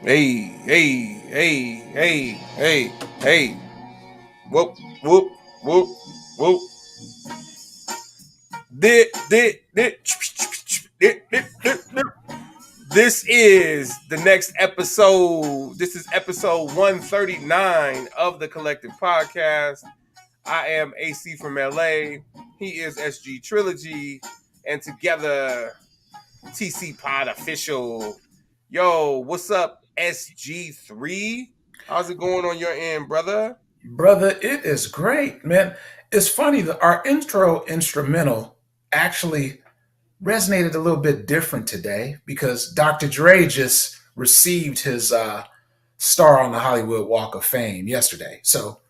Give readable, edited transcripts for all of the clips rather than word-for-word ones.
Hey, hey, hey, hey, hey, hey. Whoop, whoop, whoop, whoop. This is the next episode. This is episode 139 of the Collective Podcast. I am AC from LA. He is SG Trilogy. And together, TC Pod Official. Yo, what's up, SG3? How's it going on your end, brother? Brother, it is great, man. It's funny that our intro instrumental actually resonated a little bit different today because Dr. Dre just received his star on the Hollywood Walk of Fame yesterday. So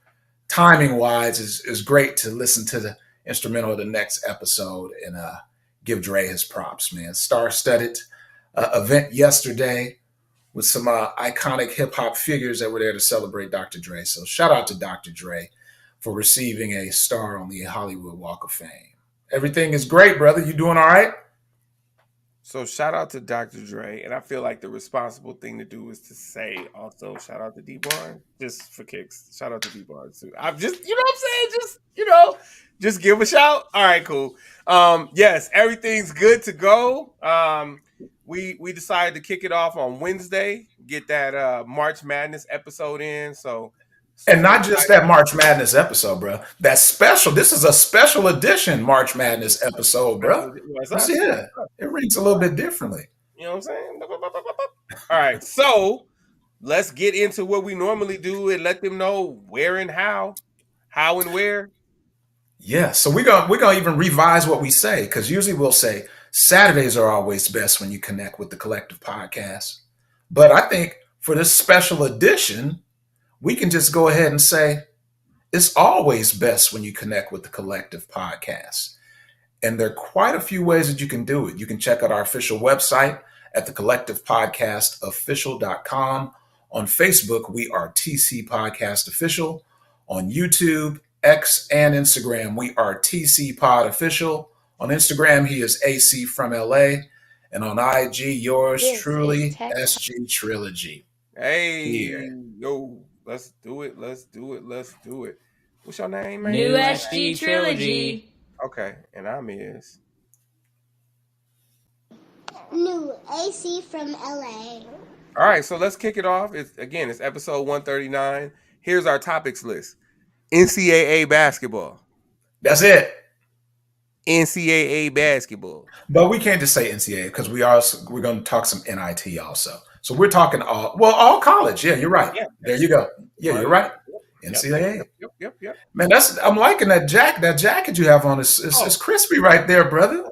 timing wise is great to listen to the instrumental of the next episode and give Dre his props, man. Star studded event yesterday with some iconic hip hop figures that were there to celebrate Dr. Dre. So shout out to Dr. Dre for receiving a star on the Hollywood Walk of Fame. Everything is great, brother. You doing all right? So shout out to Dr. Dre, and I feel like the responsible thing to do is to say also shout out to D Barnes, just for kicks. Shout out to D Barnes too. I'm just, you know what I'm saying? Just give a shout. All right, cool. Yes, everything's good to go. We decided to kick it off on Wednesday, get that March Madness episode in. So And super not just excited. that March Madness episode, bro. That's special. This is a special edition March Madness episode, bro. What's Let's up? see it. It reads a little bit differently. You know what I'm saying? All right, so let's get into what we normally do and let them know where and how and where. Yeah, so we're gonna even revise what we say because usually we'll say Saturdays are always best when you connect with the collective podcast. But I think for this special edition, we can just go ahead and say it's always best when you connect with the collective podcast. And there are quite a few ways that you can do it. You can check out our official website at the collectivepodcastofficial.com. On Facebook, we are TC Podcast Official. On YouTube, X, and Instagram, we are TC Pod Official. On Instagram, he is AC from LA. And on IG, yours This is truly, Tech. SG Trilogy. Hey, Here. yo, let's do it. Let's do it. Let's do it. What's your name, man? New SG Trilogy. Okay, and I'm is. New AC from LA. All right, so let's kick it off. It's episode 139. Here's our topics list: NCAA basketball. That's it. NCAA basketball. But we can't just say NCAA because we're going to talk some NIT also. So we're talking all college. Yeah, you're right. Yeah, There you go. Yeah, you're right. NCAA. Yep. Man, I'm liking that jacket. That jacket you have on is crispy right there, brother.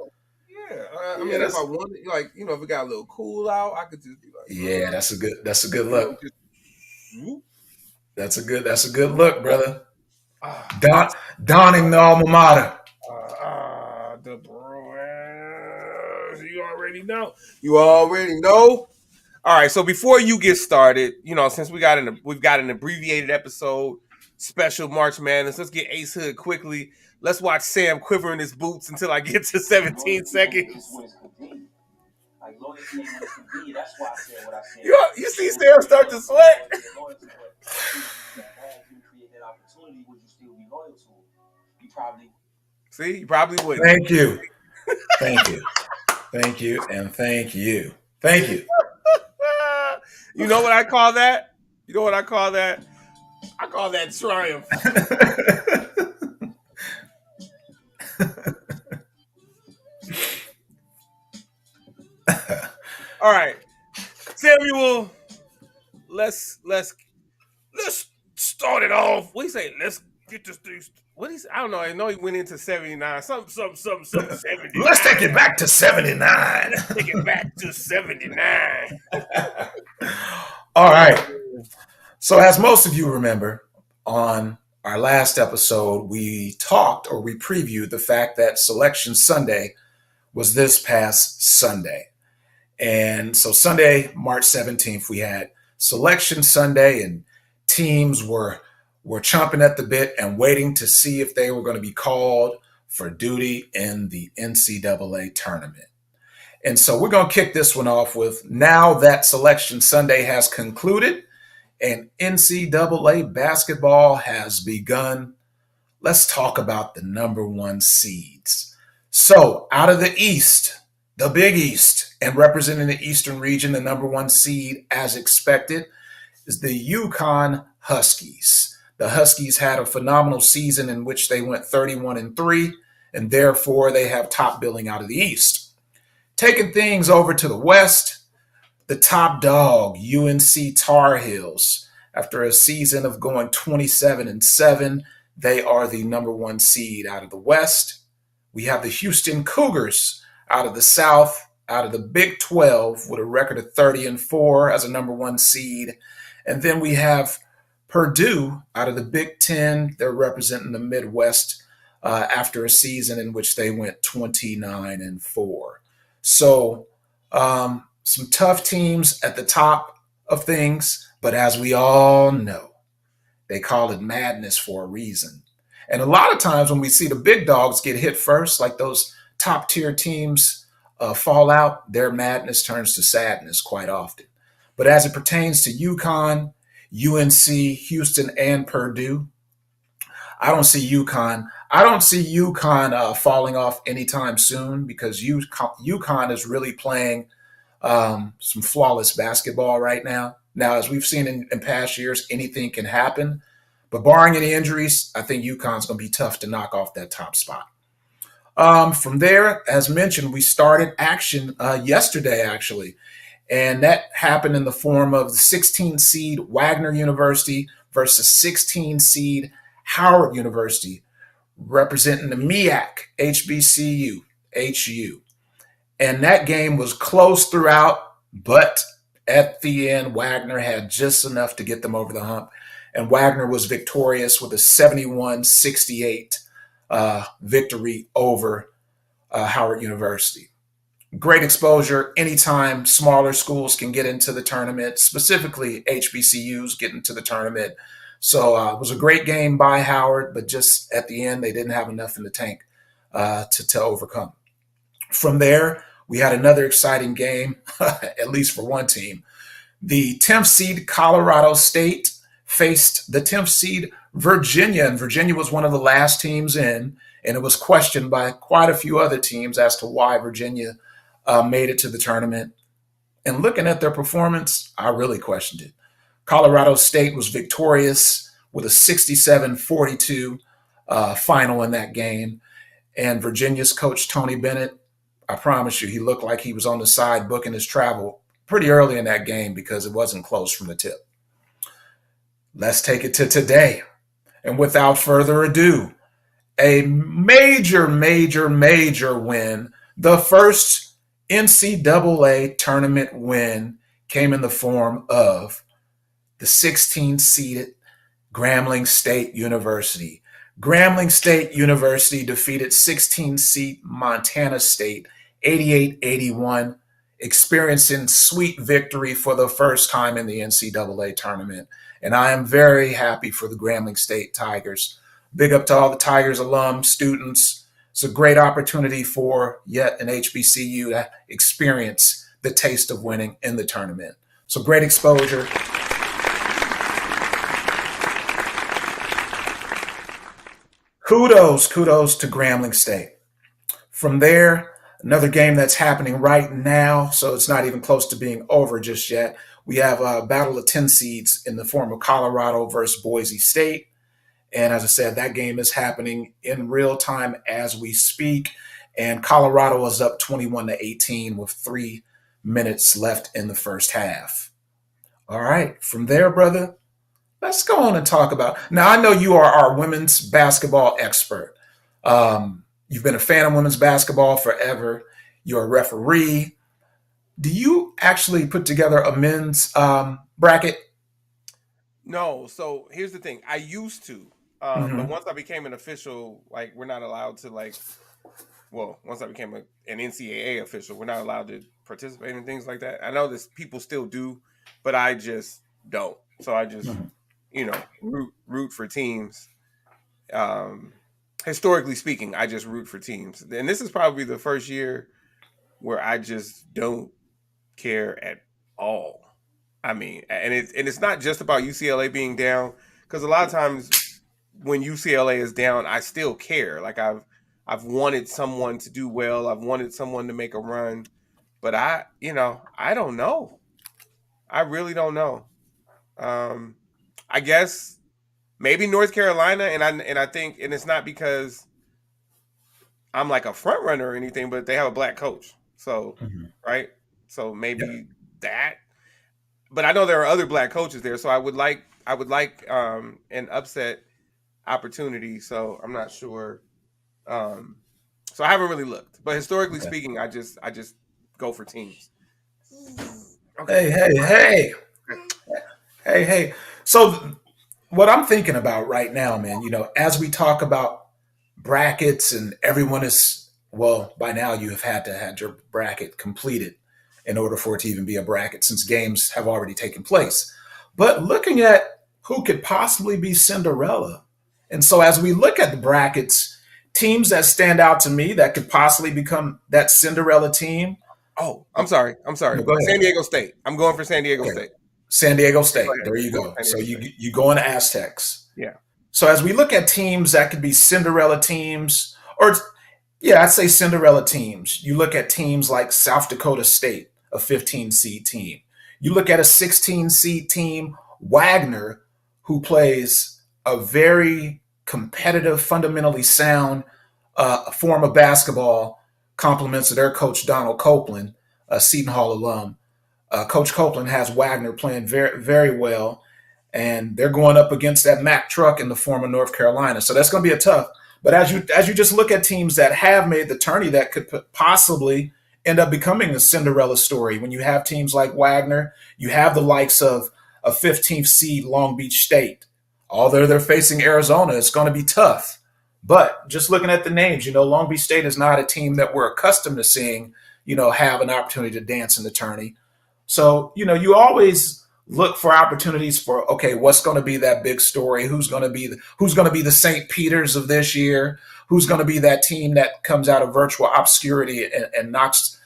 Yeah, I mean, if I wanted, like, if it got a little cool out, I could just be like, Yeah, that's a good look. just whoop. That's a good look, brother. Ah, Donning the alma mater. the Bruins. You already know. You already know. All right. So before you get started, since we've got an abbreviated episode, special March Madness. Let's get Ace Hood quickly. Let's watch Sam quiver in his boots until I get to 17 seconds. You see Sam start to sweat. See, you probably wouldn't. Thank you. Thank you. Thank you. And thank you. Thank you. You know what I call that? You know what I call that? I call that triumph. All right, Samuel. Let's start it off. What do you say? Let's get this thing. What do you say? I don't know. I know he went into 79. Something 79. Let's take it back to 79. Take it back to 79. All right. So, as most of you remember, on our last episode, we previewed the fact that Selection Sunday was this past Sunday. And so, Sunday, March 17th, we had Selection Sunday, and teams were chomping at the bit and waiting to see if they were going to be called for duty in the NCAA tournament. And so we're going to kick this one off with, now that Selection Sunday has concluded and NCAA basketball has begun, let's talk about the number one seeds. So, out of the East, the Big East, and representing the Eastern region, the number one seed, as expected, is the UConn Huskies. The Huskies had a phenomenal season in which they went 31-3, and therefore they have top billing out of the East. Taking things over to the West, the top dog, UNC Tar Heels. After a season of going 27-7, they are the number one seed out of the West. We have the Houston Cougars out of the South, out of the Big 12, with a record of 30-4 as a number one seed. And then we have Purdue out of the Big 10. They're representing the Midwest after a season in which they went 29-4. So, some tough teams at the top of things, but as we all know, they call it madness for a reason. And a lot of times when we see the big dogs get hit first, like those top tier teams fall out, their madness turns to sadness quite often. But as it pertains to UConn, UNC, Houston, and Purdue, I don't see UConn. I don't see UConn falling off anytime soon because UConn is really playing some flawless basketball right now. Now, as we've seen in past years, anything can happen. But barring any injuries, I think UConn's going to be tough to knock off that top spot. From there, as mentioned, we started action yesterday, actually. And that happened in the form of the 16 seed Wagner University versus 16 seed Howard University, representing the MEAC, HBCU, HU. And that game was close throughout, but at the end, Wagner had just enough to get them over the hump. And Wagner was victorious with a 71-68 victory over Howard University. Great exposure. Anytime smaller schools can get into the tournament, specifically HBCUs get into the tournament. So it was a great game by Howard, but just at the end, they didn't have enough in the tank to overcome. From there, we had another exciting game, at least for one team. The 10th seed Colorado State faced the 10th seed Virginia, and Virginia was one of the last teams in, and it was questioned by quite a few other teams as to why Virginia made it to the tournament. And looking at their performance, I really questioned it. Colorado State was victorious with a 67-42 final in that game, and Virginia's coach, Tony Bennett, I promise you, he looked like he was on the side booking his travel pretty early in that game because it wasn't close from the tip. Let's take it to today. And without further ado, a major win. The first NCAA tournament win came in the form of the 16-seeded Grambling State University. Grambling State University defeated 16-seed Montana State 88-81, experiencing sweet victory for the first time in the NCAA tournament. And I am very happy for the Grambling State Tigers. Big up to all the Tigers alum, students. It's a great opportunity for yet an HBCU to experience the taste of winning in the tournament. So great exposure. Kudos to Grambling State. From there, another game that's happening right now, so it's not even close to being over just yet. We have a battle of 10 seeds in the form of Colorado versus Boise State. And as I said, that game is happening in real time as we speak. And Colorado is up 21-18 with 3 minutes left in the first half. All right, from there, brother, let's go on and talk about. Now, I know you are our women's basketball expert. You've been a fan of women's basketball forever. You're a referee. Do you actually put together a men's bracket? No. So here's the thing. I used to, but once I became an official, like we're not allowed to once I became an NCAA official, we're not allowed to participate in things like that. I know that people still do, but I just don't. So I just, root for teams. Historically speaking, I just root for teams. And this is probably the first year where I just don't care at all. I mean, and it's not just about UCLA being down, because a lot of times when UCLA is down, I still care. Like I've wanted someone to do well. I've wanted someone to make a run, but I don't know. I really don't know. Um, I guess maybe North Carolina, and I think, and it's not because I'm like a front runner or anything, but they have a black coach, so Mhm. right. So Yeah. maybe that. But I know there are other black coaches there, so I would like an upset opportunity. So I'm not sure. Um, so I haven't really looked, but historically Okay. speaking, I just go for teams. Okay. Hey, hey, hey, hey, hey. So what I'm thinking about right now, man, as we talk about brackets and everyone is, well, by now you have had to have your bracket completed in order for it to even be a bracket since games have already taken place. But looking at who could possibly be Cinderella. And so as we look at the brackets, teams that stand out to me that could possibly become that Cinderella team. Oh, I'm sorry. I'm sorry. No, go San ahead. Diego State. I'm going for San Diego Okay. State. San Diego Go State. ahead. There you I'm going go. for San So Diego you State. you go into Aztecs. Yeah. So as we look at teams that could be Cinderella teams, or yeah, I'd say Cinderella teams. You look at teams like South Dakota State, a 15 seed team. You look at a 16 seed team, Wagner, who plays a very competitive, fundamentally sound form of basketball, compliments of their coach Donald Copeland, a Seton Hall alum. Coach Copeland has Wagner playing very, very well, and they're going up against that Mack truck in the form of North Carolina. So that's going to be a tough. But as you just look at teams that have made the tourney that could possibly end up becoming a Cinderella story, when you have teams like Wagner, you have the likes of a 15th seed Long Beach State. Although they're facing Arizona, it's going to be tough. But just looking at the names, Long Beach State is not a team that we're accustomed to seeing, have an opportunity to dance in the tourney. So, you always look for opportunities for, okay, what's going to be that big story? Who's going to be the St. Peters of this year? Who's going to be that team that comes out of virtual obscurity and knocks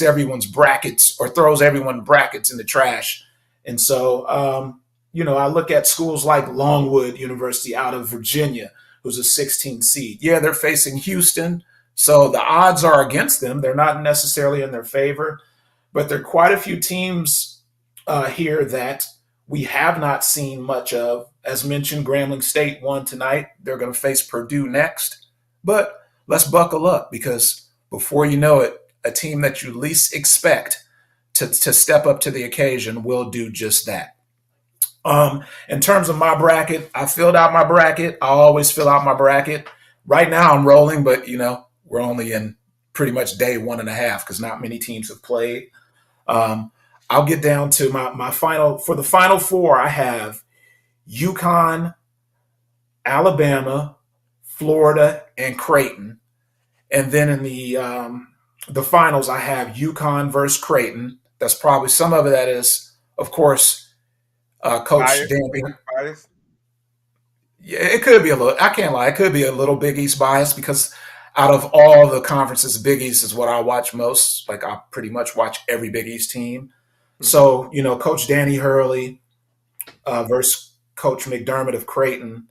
everyone's brackets or throws everyone's brackets in the trash? And so, I look at schools like Longwood University out of Virginia, who's a 16 seed. Yeah, they're facing Houston, so the odds are against them. They're not necessarily in their favor, but there are quite a few teams here that we have not seen much of. As mentioned, Grambling State won tonight. They're going to face Purdue next. But let's buckle up because before you know it, a team that you least expect to step up to the occasion will do just that. In terms of my bracket, I filled out my bracket. I always fill out my bracket. Right now I'm rolling, but we're only in pretty much day 1.5 because not many teams have played. Um, I'll get down to my final. For the final four, I have UConn, Alabama, Florida, and Creighton. And then in the finals, I have UConn versus Creighton. That's probably some of it. That is, of course, Coach Bias. You think Dan. that's bias? Yeah, it could be a little. I can't lie. It could be a little Big East bias because out of all the conferences, Big East is what I watch most. Like I pretty much watch every Big East team. Hmm. So Coach Danny Hurley versus Coach McDermott of Creighton.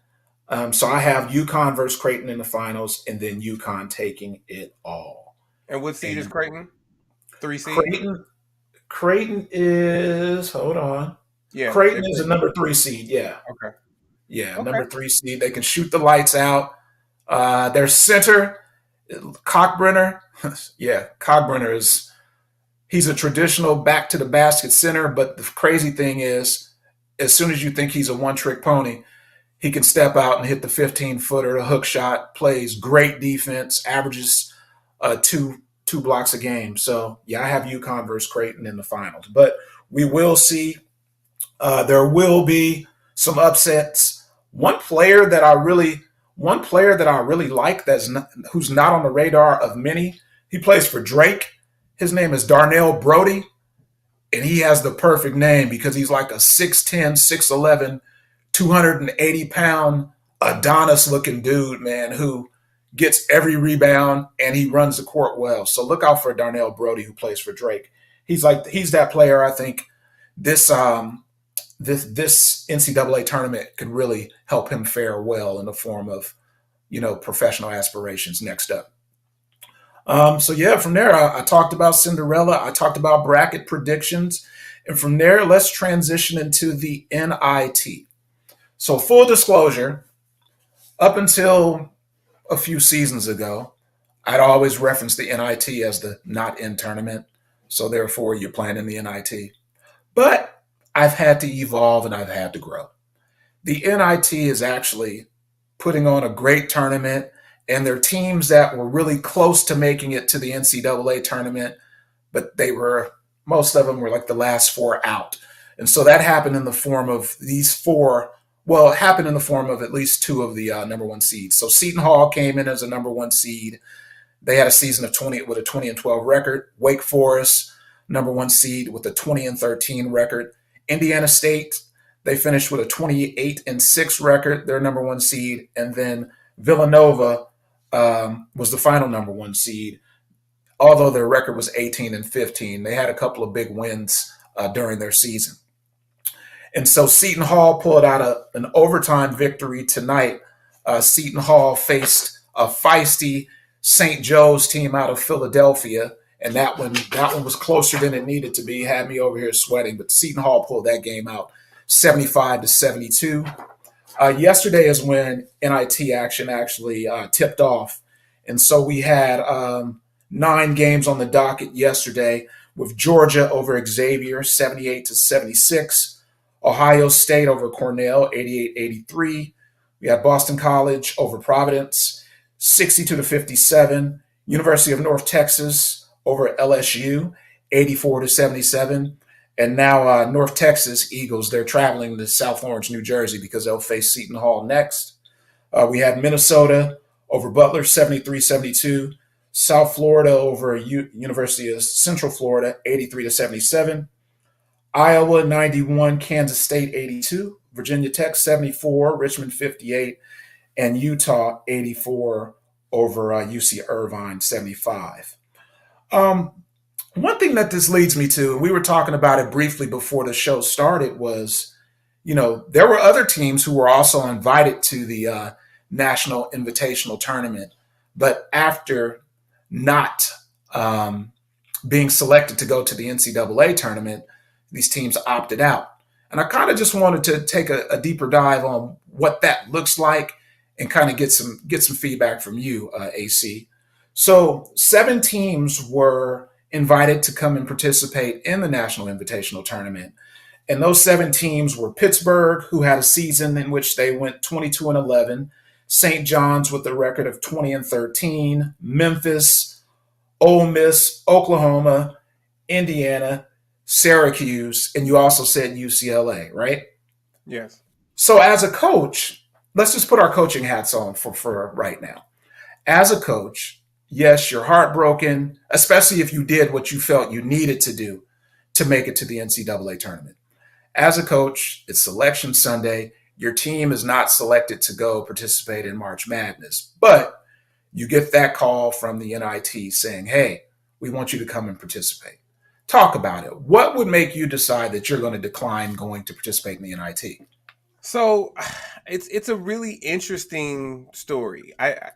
So I have UConn versus Creighton in the finals, and then UConn taking it all. And what seed is And Creighton? 3 seed. Creighton, Creighton is hold on. Yeah, they Creighton is play. a number 3 seed. Yeah, Okay. yeah, Okay. number 3 seed. They can shoot the lights out. Their center, Cockbrenner. Yeah, Cockbrenner he's a traditional back to the basket center, but the crazy thing is, as soon as you think he's a one trick pony, he can step out and hit the 15-footer, a hook shot, plays great defense, averages two blocks a game. So yeah, I have UConn versus Creighton in the finals, but we will see. There will be some upsets. One player that I really like who's not on the radar of many. He plays for Drake. His name is Darnell Brody, and he has the perfect name because he's like a 6'10", 6'11", 280-pound Adonis looking dude, man, who gets every rebound, and he runs the court well. So look out for Darnell Brody, who plays for Drake. He's that player. I think this this NCAA tournament could really help him fare well in the form of professional aspirations next up. So yeah, from there I talked about Cinderella. I talked about bracket predictions, and from there let's transition into the NIT. So full disclosure, up until a few seasons ago, I'd always reference the NIT as the not in tournament. So therefore, you're playing in the NIT. But I've had to evolve and I've had to grow. The NIT is actually putting on a great tournament, and there are teams that were really close to making it to the NCAA tournament, but most of them were like the last four out. And so that happened in the form of these four. Well, it happened in the form of at least two of the number one seeds. So Seton Hall came in as a number one seed. They had a season of 20 with a 20-12 record. Wake Forest, number one seed with a 20-13 record. Indiana State, they finished with a 28-6 record, their number one seed. And then Villanova was the final number one seed. Although their record was 18-15, they had a couple of big wins during their season. And so Seton Hall pulled out an overtime victory tonight. Seton Hall faced a feisty St. Joe's team out of Philadelphia, and that one was closer than it needed to be. Had me over here sweating, but Seton Hall pulled that game out 75-72. Yesterday is when NIT action actually tipped off, and so we had 9 games on the docket yesterday, with Georgia over Xavier 78-76. Ohio State over Cornell, 88-83. We had Boston College over Providence, 62-57. University of North Texas over LSU, 84-77. And now North Texas Eagles, they're traveling to South Orange, New Jersey, because they'll face Seton Hall next. We had Minnesota over Butler, 73-72. South Florida over University of Central Florida, 83-77. Iowa 91, Kansas State 82, Virginia Tech 74, Richmond 58, and Utah 84 over UC Irvine 75. One thing that this leads me to, and we were talking about it briefly before the show started, was there were other teams who were also invited to the National Invitational Tournament, but after not being selected to go to the NCAA tournament, these teams opted out. And I kind of just wanted to take a deeper dive on what that looks like and kind of get some feedback from you, AC. So 7 teams were invited to come and participate in the National Invitational Tournament. And those 7 teams were Pittsburgh, who had a season in which they went 22-11, St. John's with a record of 20-13, Memphis, Ole Miss, Oklahoma, Indiana, Syracuse, and you also said UCLA, right? Yes. So as a coach, let's just put our coaching hats on for right now. As a coach, yes, you're heartbroken, especially if you did what you felt you needed to do to make it to the NCAA tournament. As a coach, it's Selection Sunday. Your team is not selected to go participate in March Madness, but you get that call from the NIT saying, hey, we want you to come and participate. Talk about it. What would make you decide that you're going to decline going to participate in the NIT? So it's a really interesting story. I'm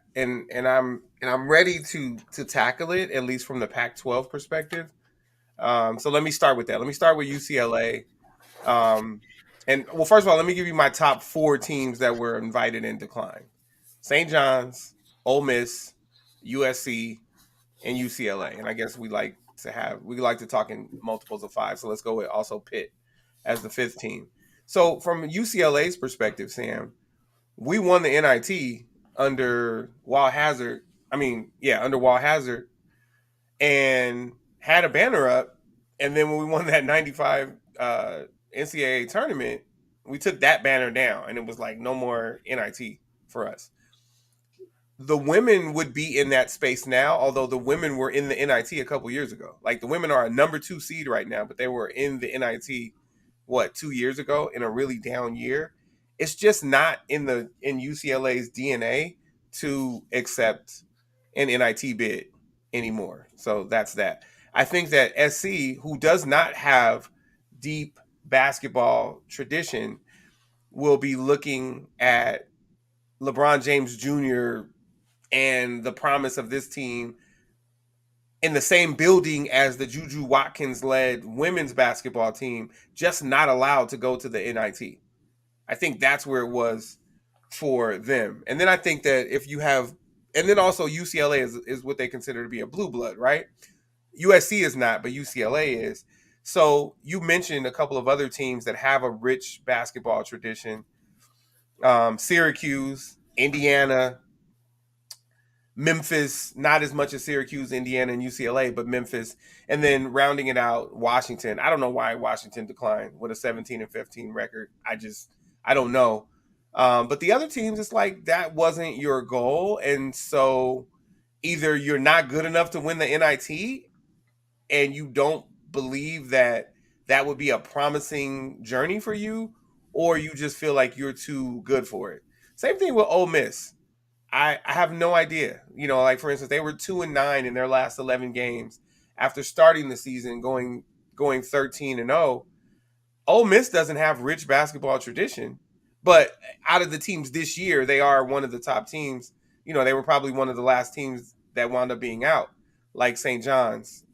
ready to tackle it, at least from the Pac-12 perspective. So let me start with that. Let me start with UCLA. And well, first of all, let me give you my top 4 teams that were invited and declined: St. John's, Ole Miss, USC, and UCLA. And I guess we like to talk in multiples of 5. So let's go with also Pitt as the 5th team. So from UCLA's perspective, Sam, we won the NIT under Walt Hazard. Under Walt Hazard, and had a banner up. And then when we won that 95 NCAA tournament, we took that banner down, and it was like no more NIT for us. The women would be in that space now, although the women were in the NIT a couple years ago. Like, the women are a number 2 seed right now, but they were in the NIT 2 years ago in a really down year. It's just not in UCLA's DNA to accept an NIT bid anymore. So that's that. I think that SC, who does not have deep basketball tradition, will be looking at LeBron James Jr. and the promise of this team in the same building as the Juju Watkins led women's basketball team, just not allowed to go to the NIT. I think that's where it was for them. And then I think that if you have, and then also UCLA is what they consider to be a blue blood, right? USC is not, but UCLA is. So you mentioned a couple of other teams that have a rich basketball tradition. Syracuse, Indiana, Memphis, not as much as Syracuse, Indiana, and UCLA, but Memphis, and then rounding it out, Washington. I don't know why Washington declined with a 17-15 record. I don't know. But the other teams, it's like that wasn't your goal, and so either you're not good enough to win the NIT, and you don't believe that that would be a promising journey for you, or you just feel like you're too good for it. Same thing with Ole Miss. I have no idea. You know, like for instance, they were 2-9 in their last 11 games after starting the season going 13-0. Ole Miss doesn't have rich basketball tradition, but out of the teams this year, they are one of the top teams. You know, they were probably one of the last teams that wound up being out, like St. John's.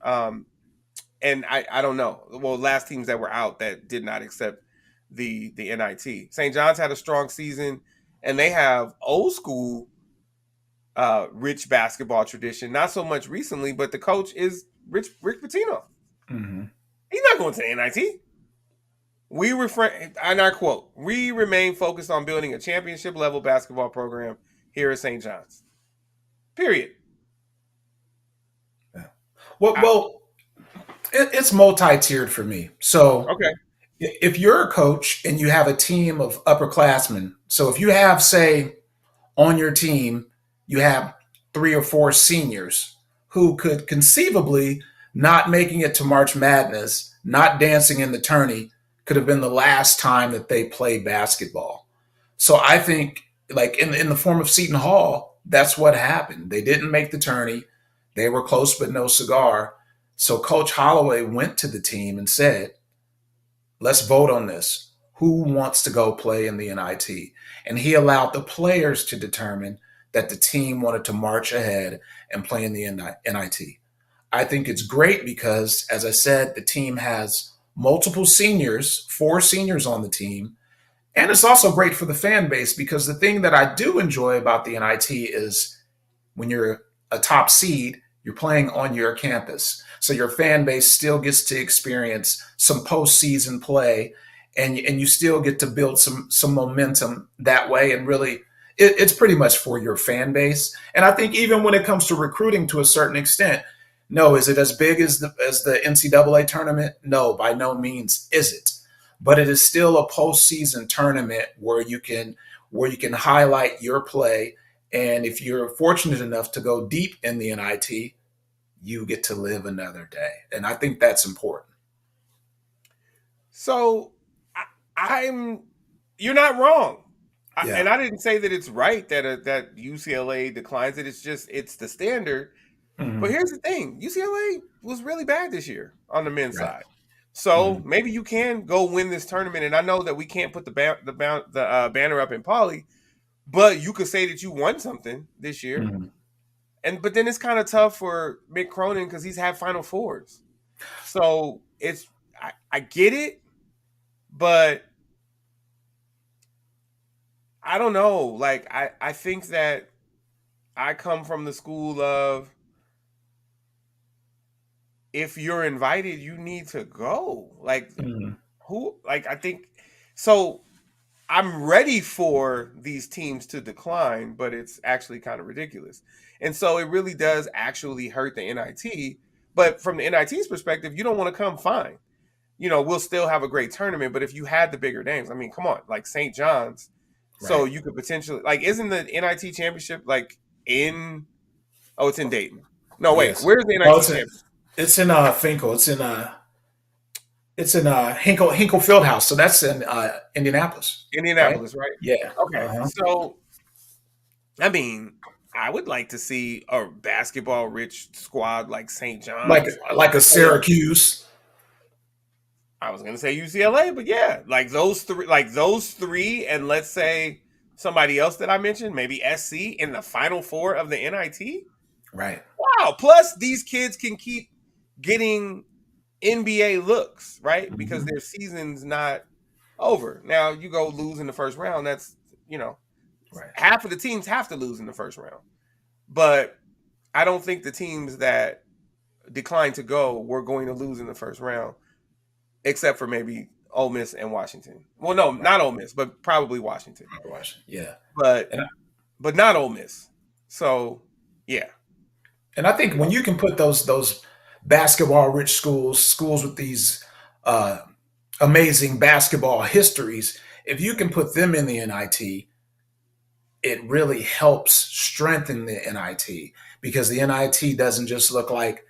And I don't know. Well, last teams that were out that did not accept the NIT. St. John's had a strong season, and they have old school rich basketball tradition. Not so much recently, but the coach is Rick Pitino. Mm-hmm. He's not going to the NIT. We refrain, and I quote, "We remain focused on building a championship level basketball program here at St. John's." Period. Yeah. Well, it's multi-tiered for me. So Okay. if you're a coach and you have a team of upperclassmen, so if you have, say, on your team, you have 3 or 4 seniors who could conceivably not making it to March Madness, not dancing in the tourney, could have been the last time that they play basketball. So I think, like in the form of Seton Hall, that's what happened. They didn't make the tourney. They were close but no cigar. So Coach Holloway went to the team and said, let's vote on this. Who wants to go play in the NIT? And he allowed the players to determine that the team wanted to march ahead and play in the NIT. I think it's great because, as I said, the team has multiple seniors, 4 seniors on the team. And it's also great for the fan base because the thing that I do enjoy about the NIT is when you're a top seed, you're playing on your campus. So your fan base still gets to experience some postseason play, and you still get to build some momentum that way. And really, it's pretty much for your fan base. And I think even when it comes to recruiting to a certain extent, no, is it as big as the NCAA tournament? No, by no means is it. But it is still a postseason tournament where you can highlight your play. And if you're fortunate enough to go deep in the NIT, you get to live another day. And I think that's important. So you're not wrong. Yeah. And I didn't say that it's right that UCLA declines it. It's the standard. Mhm. But here's the thing: UCLA was really bad this year on the men's Right. side. So maybe you can go win this tournament. And I know that we can't put the banner up in Poly, but you could say that you won something this year. Mhm. But then it's kind of tough for Mick Cronin because he's had Final Fours. So I get it, but I don't know. Like I think that I come from the school of if you're invited, you need to go. Like Mhm. I think so. I'm ready for these teams to decline, but it's actually kind of ridiculous. And so it really does actually hurt the NIT. But from the NIT's perspective, you don't want to come, fine. You know, we'll still have a great tournament. But if you had the bigger names, I mean, come on, like St. John's. So Right. you could potentially, like, isn't the NIT championship like it's in Dayton. No, wait, Yes. where's the No, NIT championship? it's in Finkel. It's in Hinkle Fieldhouse. So that's in Indianapolis, right? Indianapolis, right? Yeah. Okay. Uh-huh. So I mean, I would like to see a basketball rich squad like St. like John's. like a Syracuse, I was gonna say UCLA, but yeah, like those three, and let's say somebody else that I mentioned, maybe SC in the final four of the NIT. right? Wow. Plus, these kids can keep getting NBA looks, right? Because Mhm. their season's not over. Now you go lose in the first round. That's you know, Right. half of the teams have to lose in the first round. But I don't think the teams that declined to go were going to lose in the first round, except for maybe Ole Miss and Washington. Well, no, Right. not Ole Miss, but probably Washington. Washington. Yeah. But And but not Ole Miss. So yeah, And I think when you can put those basketball rich schools with these uh, amazing basketball histories, if you can put them in the NIT, it really helps strengthen the NIT because the NIT doesn't just look like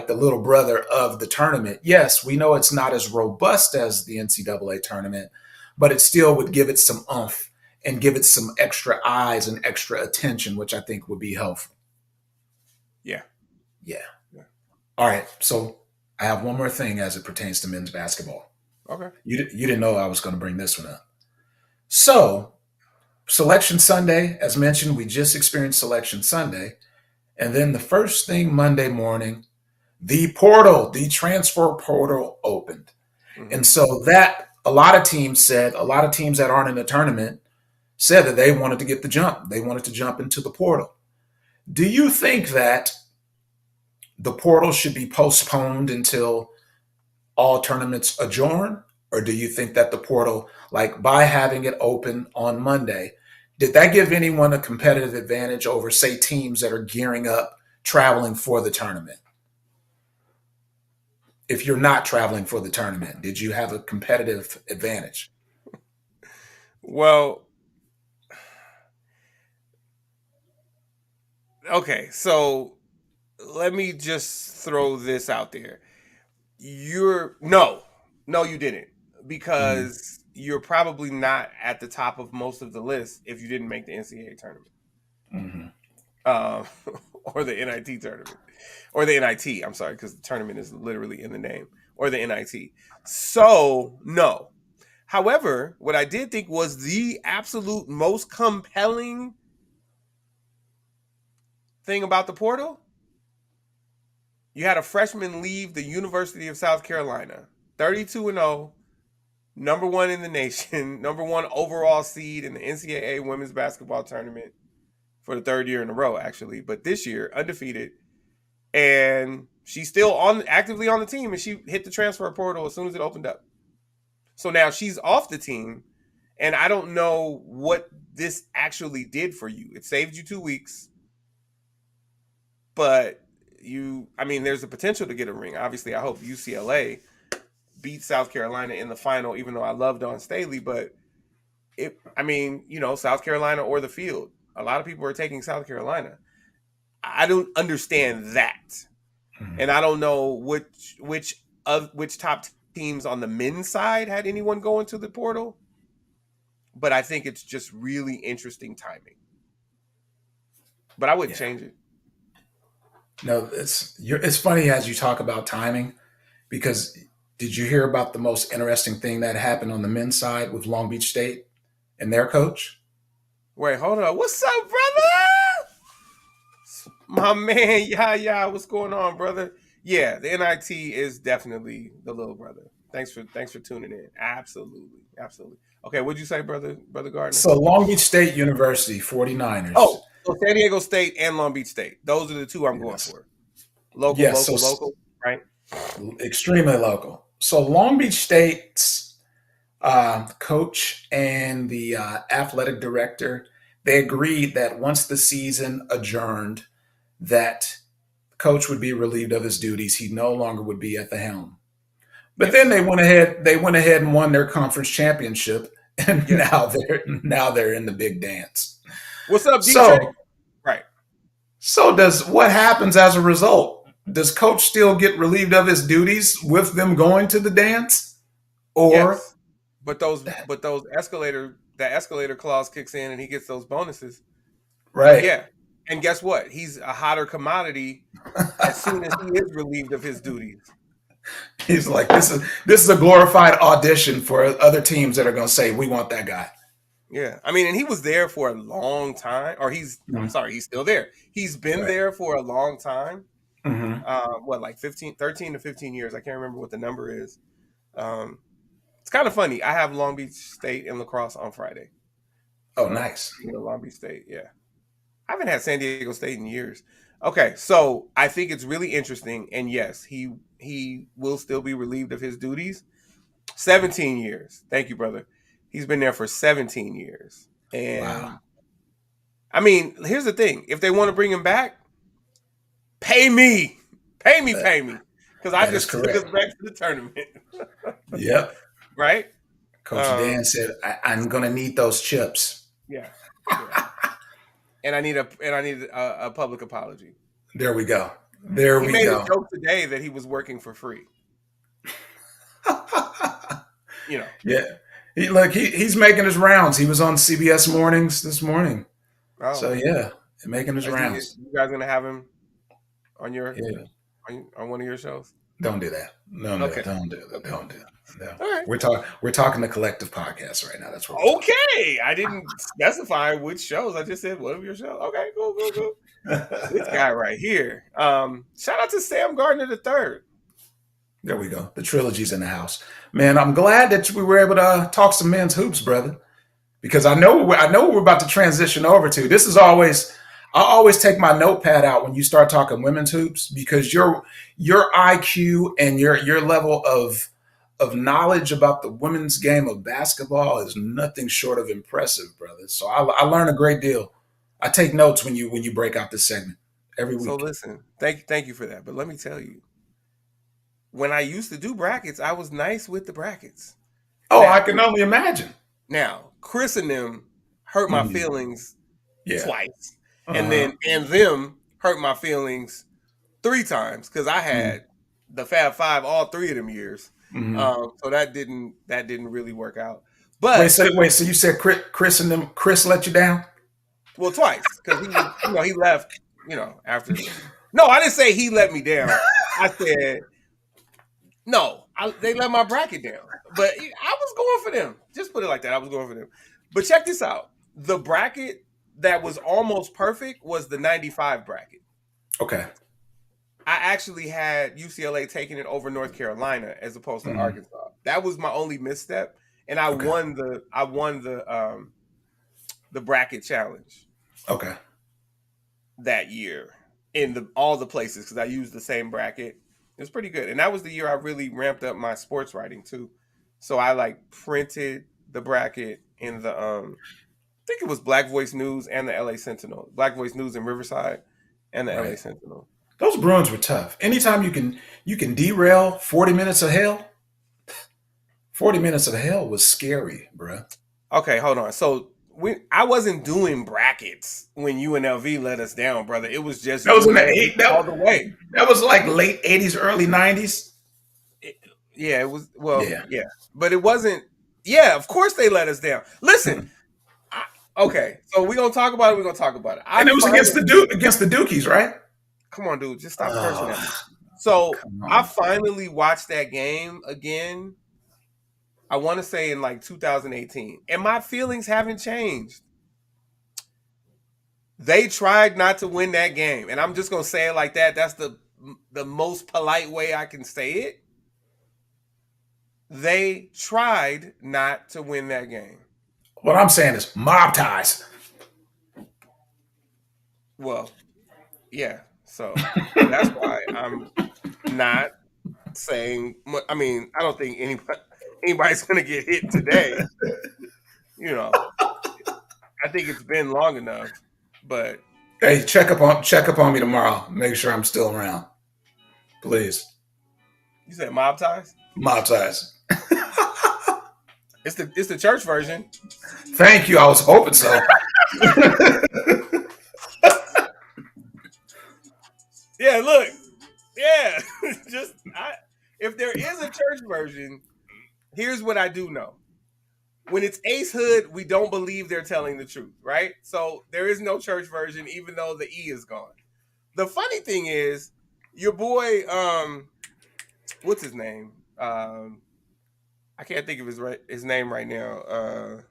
the little brother of the tournament. Yes, we know it's not as robust as the NCAA tournament, but it still would give it some oomph and give it some extra eyes and extra attention, which I think would be helpful. yeah, Yeah. yeah. All right. So I have one more thing as it pertains to men's basketball. Okay. You didn't know I was going to bring this one up. So, Selection Sunday, as mentioned, we just experienced Selection Sunday. And then the first thing Monday morning, the transfer portal opened. Mm-hmm. And so that a lot of teams that aren't in the tournament said that they wanted to get the jump. They wanted to jump into the portal. Do you think that the portal should be postponed until all tournaments adjourn? Or do you think that the portal, like by having it open on Monday, did that give anyone a competitive advantage over, say, teams that are gearing up, traveling for the tournament? If you're not traveling for the tournament, did you have a competitive advantage? Well, okay. So let me just throw this out there. You're no, you didn't, Mm-hmm. because you're probably not at the top of most of the list if you didn't make the NCAA tournament, Mm-hmm. um, or the NIT tournament, or the NIT. I'm sorry, because the tournament is literally in the name, or the NIT. So no. However, what I did think was the absolute most compelling thing about the portal. You had a freshman leave the University of South Carolina, 32-0, number one in the nation, number one overall seed in the NCAA women's basketball tournament for the third year in a row, actually. But this year, undefeated, and she's still actively on the team, and she hit the transfer portal as soon as it opened up. So now she's off the team, and I don't know what this actually did for you. It saved you 2 weeks, but I mean, there's a potential to get a ring. Obviously, I hope UCLA beat South Carolina in the final, even though I love Dawn Staley, but I mean, South Carolina or the field. A lot of people are taking South Carolina. I don't understand that, and I don't know which top teams on the men's side had anyone going to the portal. But I think it's just really interesting timing. But I wouldn't Yeah. change it. No, it's funny as you talk about timing because did you hear about the most interesting thing that happened on the men's side with Long Beach State and their coach? Wait, hold on. What's up, brother? My man, yeah. What's going on, brother? Yeah, the NIT is definitely the little brother. Thanks for tuning in. Absolutely, absolutely. Okay, what'd you say, brother Gardner? So Long Beach State University 49ers. Oh, so San Diego State and Long Beach State. Those are the two I'm going Yes. for. Local, Yes, so local, local. Right? extremely local. So Long Beach State's coach and the athletic director, they agreed that once the season adjourned, that coach would be relieved of his duties. He no longer would be at the helm. But then Yes. they went ahead and won their conference championship, and Yes. now they're in the big dance. What's up, D-Tech? So Right. so does what happens as a result? Does coach still get relieved of his duties with them going to the dance? Or Yes. But those escalator that escalator clause kicks in and he gets those bonuses. Right. Yeah. And guess what? He's a hotter commodity as soon as he is relieved of his duties. He's like, this is a glorified audition for other teams that are going to say we want that guy. Yeah. I mean, and he was there for a long time, or I'm sorry, he's still there. He's been Right. there for a long time. Mm-hmm. What, like 13 to 15 years? I can't remember what the number is. It's kind of funny. I have Long Beach State in lacrosse on Friday. Oh, So, nice. Long Beach State, yeah. I haven't had San Diego State in years. Okay, so I think it's really interesting, and yes, he will still be relieved of his duties. 17 years. Thank you, brother. He's been there for 17 years. And Wow. I mean, here's the thing. If they want to bring him back, pay me. Pay me, pay me. Because I That is just took us correct. back to the tournament. Yep. Right? Coach Dan said, I'm going to need those chips. Yeah. Yeah. And I need a public apology. There we go. There He we made a go. joke today that he was working for free. You know. Yeah. He's making his rounds. He was on CBS Mornings this morning. Oh. So yeah, making his rounds. You guys gonna have him on your Yeah. on one of your shows? Don't do that. No, Okay. don't do that. Don't do that. No. All right. We're talking the collective podcast right now. That's what. Okay. I didn't specify which shows. I just said one of your shows. Okay, cool. This guy right here. Shout out to Sam Gardner III. There we go. The trilogy's in the house. Man, I'm glad that we were able to talk some men's hoops, brother. Because I know what we're about to transition over to. I always take my notepad out when you start talking women's hoops because your IQ and your level of knowledge about the women's game of basketball is nothing short of impressive, brother. So I learn a great deal. I take notes when you break out this segment every week. So listen, thank you for that. But let me tell you, when I used to do brackets, I was nice with the brackets. Oh, now, I can only imagine. Now, Chris and them hurt my feelings twice. And them hurt my feelings 3 times because I had the Fab Five all 3 of them years. So that didn't really work out. But wait, so you said Chris and them, Chris let you down? Well, twice because he left. After. No, I didn't say he let me down. I said no. They let my bracket down, but I was going for them. Just put it like that. I was going for them. But check this out: the bracket that was almost perfect was the 95 bracket. Okay. I actually had UCLA taking it over North Carolina as opposed to Arkansas. That was my only misstep, and I won the bracket challenge. Okay. That year in all the places because I used the same bracket. It was pretty good, and that was the year I really ramped up my sports writing too. So I printed the bracket in the I think it was Black Voice News and the LA Sentinel. Black Voice News in Riverside and the LA Sentinel. Those Bruins were tough. Anytime you can derail 40 minutes of hell. 40 minutes of hell was scary, bro. Okay, hold on. So I wasn't doing brackets when UNLV let us down, brother. It was just that was in the all the way. That was like late 80s, early 90s. Yeah, it was. Well, yeah, but it wasn't. Yeah, of course they let us down. Listen, okay, so we're gonna talk about it. We're gonna talk about it. And it was against the Dukies, right? Come on, dude, just stop cursing at me. So I finally watched that game again. I want to say in 2018, and my feelings haven't changed. They tried not to win that game, and I'm just gonna say it like that. That's the most polite way I can say it. They tried not to win that game. What I'm saying is mob ties. Well, yeah. So that's why I'm not saying. I mean, I don't think anybody's gonna get hit today. I think it's been long enough. But hey, check up on me tomorrow. Make sure I'm still around, please. You said mob ties? Mob ties. It's the church version. Thank you. I was hoping so. Yeah, look. Yeah. If there is a church version, here's what I do know. when it's Ace Hood, we don't believe they're telling the truth, right? So there is no church version, even though the E is gone. The funny thing is, your boy, what's his name? I can't think of his name right now.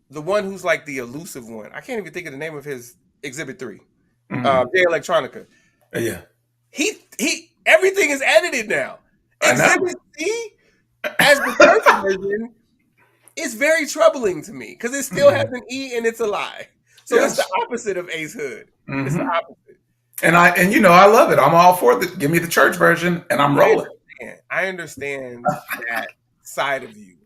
The one who's like the elusive one. I can't even think of the name of his Exhibit 3. Jay Electronica. Yeah, He everything is edited now. I know. Exhibit C as the church version is very troubling to me because it still has an E and it's a lie. So it's the Yes. opposite of Ace Hood. It's the opposite. And you know, I love it. I'm all for the give me the church version, and I'm rolling. I understand that side of you,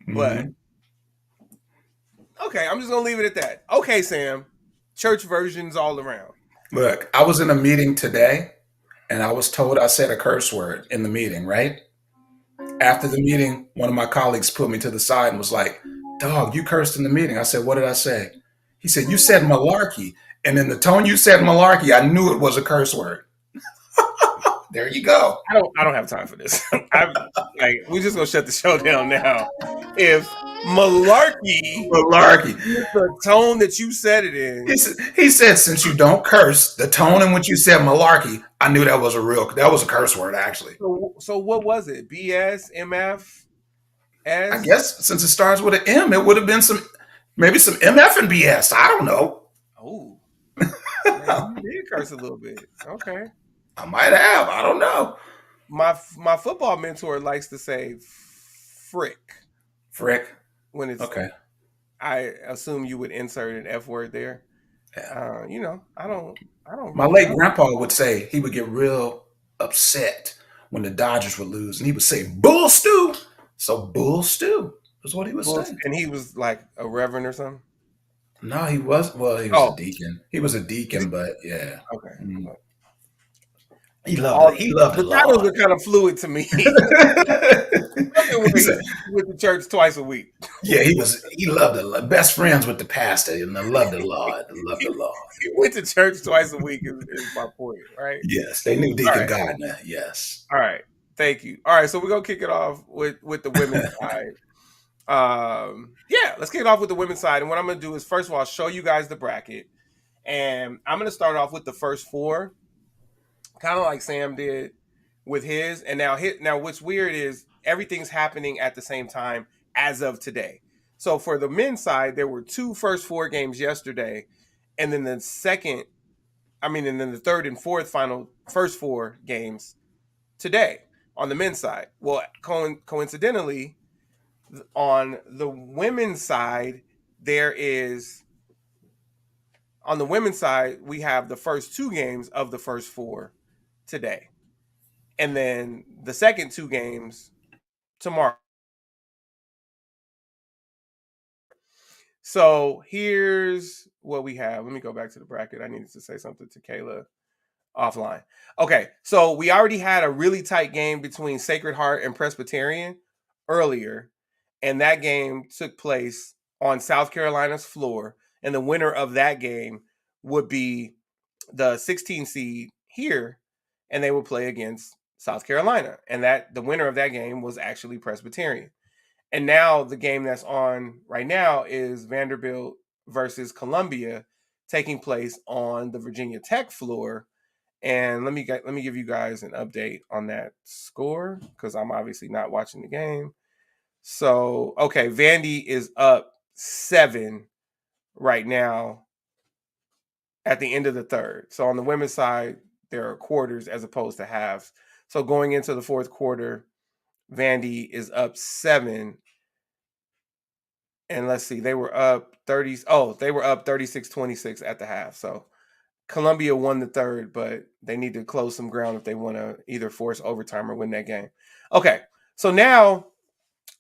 but Mm-hmm. okay, I'm just gonna leave it at that. Okay, Sam, church versions all around. Look, I was in a meeting today, and I was told I said a curse word in the meeting. Right after the meeting, one of my colleagues pulled me to the side and was like, "Dog, you cursed in the meeting." I said, "What did I say?" He said, "You said malarkey," and in the tone you said malarkey, I knew it was a curse word. There you go. I don't have time for this. We're just gonna shut the show down now. If malarkey Malarkey. is the tone that you said it in, He said, since you don't curse, the tone in which you said malarkey, I knew that was a curse word, actually. so what was it? BS, MF, I S? guess since it starts with an M, it would have been maybe some MF and BS. I don't know. Oh, man, you did curse a little bit. Okay. I might have. I don't know. My football mentor likes to say frick Frick. when it's. Okay. I assume you would insert an F word there. Yeah. I don't My really late know. grandpa would say he would get real upset when the Dodgers would lose, and he would say "Bull stew." So "Bull stew" is what he was saying. And he was like a reverend or something. No, he was. Well, he was a Oh, deacon. He was a deacon, but yeah. okay. Mm. Well, He loved all it. He loved the the titles Lord. are kind of fluid to me. Something He where said, he went to church twice a week. "Yeah, he loved the best friends with the pastor, and I loved the Lord, loved He the Lord." went to church twice a week is my point, right? Yes, they knew All Deacon right. Gardner. Yes. All right. Thank you. All right, so we're gonna kick it off with the women's side. Yeah, let's kick it off with the women's side. And what I'm gonna do is first of all show you guys the bracket. And I'm gonna start off with the first four, kind of like Sam did with his. And now what's weird is everything's happening at the same time as of today. So for the men's side, there were two first four games yesterday, and then and then the third and fourth final first four games today on the men's side. Well, coincidentally, on the women's side, we have the first two games of the first four today, and then the second two games tomorrow. So here's what we have. Let me go back to the bracket. I needed to say something to Kayla offline. Okay, so we already had a really tight game between Sacred Heart and Presbyterian earlier, and that game took place on South Carolina's floor, and the winner of that game would be the 16 seed here, and they would play against South Carolina, and that the winner of that game was actually Presbyterian. And now the game that's on right now is Vanderbilt versus Columbia, taking place on the Virginia Tech floor. And let me give you guys an update on that score because I'm obviously not watching the game. So okay, Vandy is up 7 right now at the end of the third. So on the women's side, there are quarters as opposed to halves. So going into the fourth quarter, Vandy is up 7. And let's see, they were up 30. Oh, they were up 36-26 at the half. So Columbia won the third, but they need to close some ground if they want to either force overtime or win that game. Okay, so now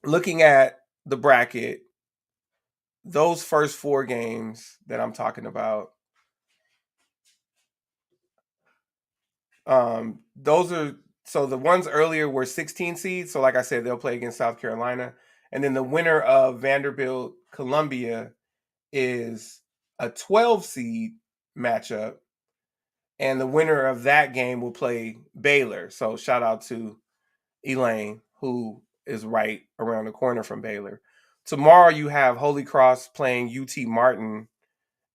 looking at the bracket, those first four games that I'm talking about, those are so the ones earlier were 16 seeds. So like I said, they'll play against South Carolina, and then the winner of Vanderbilt Columbia is a 12 seed matchup, and the winner of that game will play Baylor. So shout out to Elaine, who is right around the corner from Baylor. Tomorrow you have Holy Cross playing UT Martin,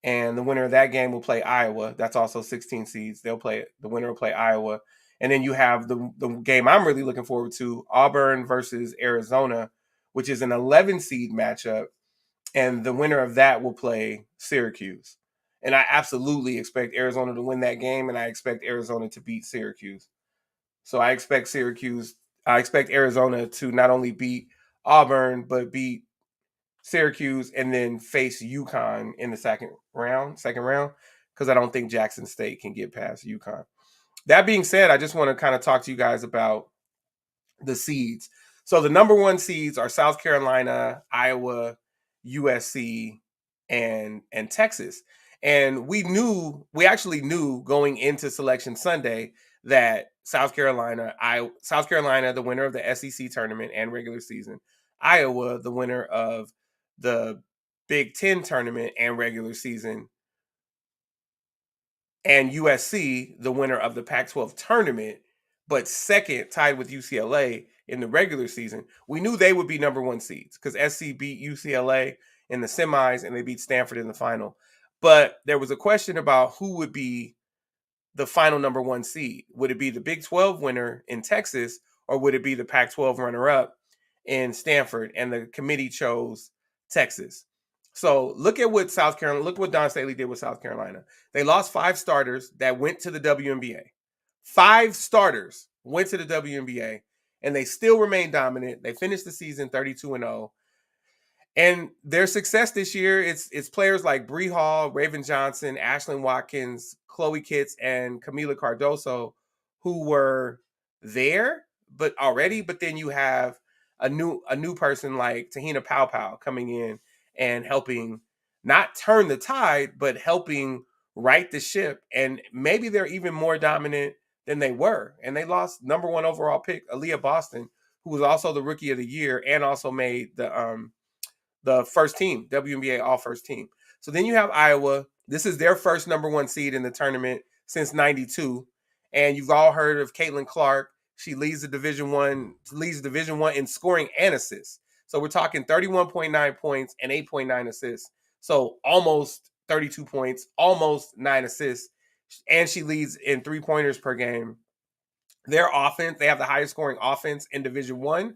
and the winner of that game will play Iowa. That's also 16 seeds. The winner will play Iowa. And then you have the game I'm really looking forward to, Auburn versus Arizona, which is an 11 seed matchup. And the winner of that will play Syracuse. And I absolutely expect Arizona to win that game, and I expect Arizona to beat Syracuse. So I expect Arizona to not only beat Auburn, but beat Syracuse and then face UConn in the second round, because I don't think Jackson State can get past UConn. That being said, I just want to kind of talk to you guys about the seeds. So the number one seeds are South Carolina, Iowa, USC, and Texas. And we actually knew going into Selection Sunday that South Carolina, the winner of the SEC tournament and regular season, Iowa, the winner of the Big Ten tournament and regular season, and USC, the winner of the Pac-12 tournament, but second, tied with UCLA in the regular season. We knew they would be number one seeds because SC beat UCLA in the semis and they beat Stanford in the final. But there was a question about who would be the final number one seed. Would it be the Big 12 winner in Texas, or would it be the Pac-12 runner-up in Stanford? And the committee chose Texas. So look at what Don Staley did with South Carolina. They lost 5 starters that went to the WNBA. 5 starters went to the WNBA, and they still remain dominant. They finished the season 32-0. And their success this year, it's players like Bree Hall, Raven Johnson, Ashlyn Watkins, Chloe Kitts, and Camila Cardoso, who were there, but then you have a new person like Tahina Pow coming in and helping not turn the tide, but helping right the ship. And maybe they're even more dominant than they were. And they lost number 1 overall pick, Aaliyah Boston, who was also the rookie of the year and also made the first team, WNBA all first team. So then you have Iowa. This is their first number 1 seed in the tournament since '92. And you've all heard of Caitlin Clark. She leads Division One in scoring and assists. So we're talking 31.9 points and 8.9 assists. So almost 32 points, almost 9 assists. And she leads in 3-pointers per game. Their offense, they have the highest scoring offense in Division One,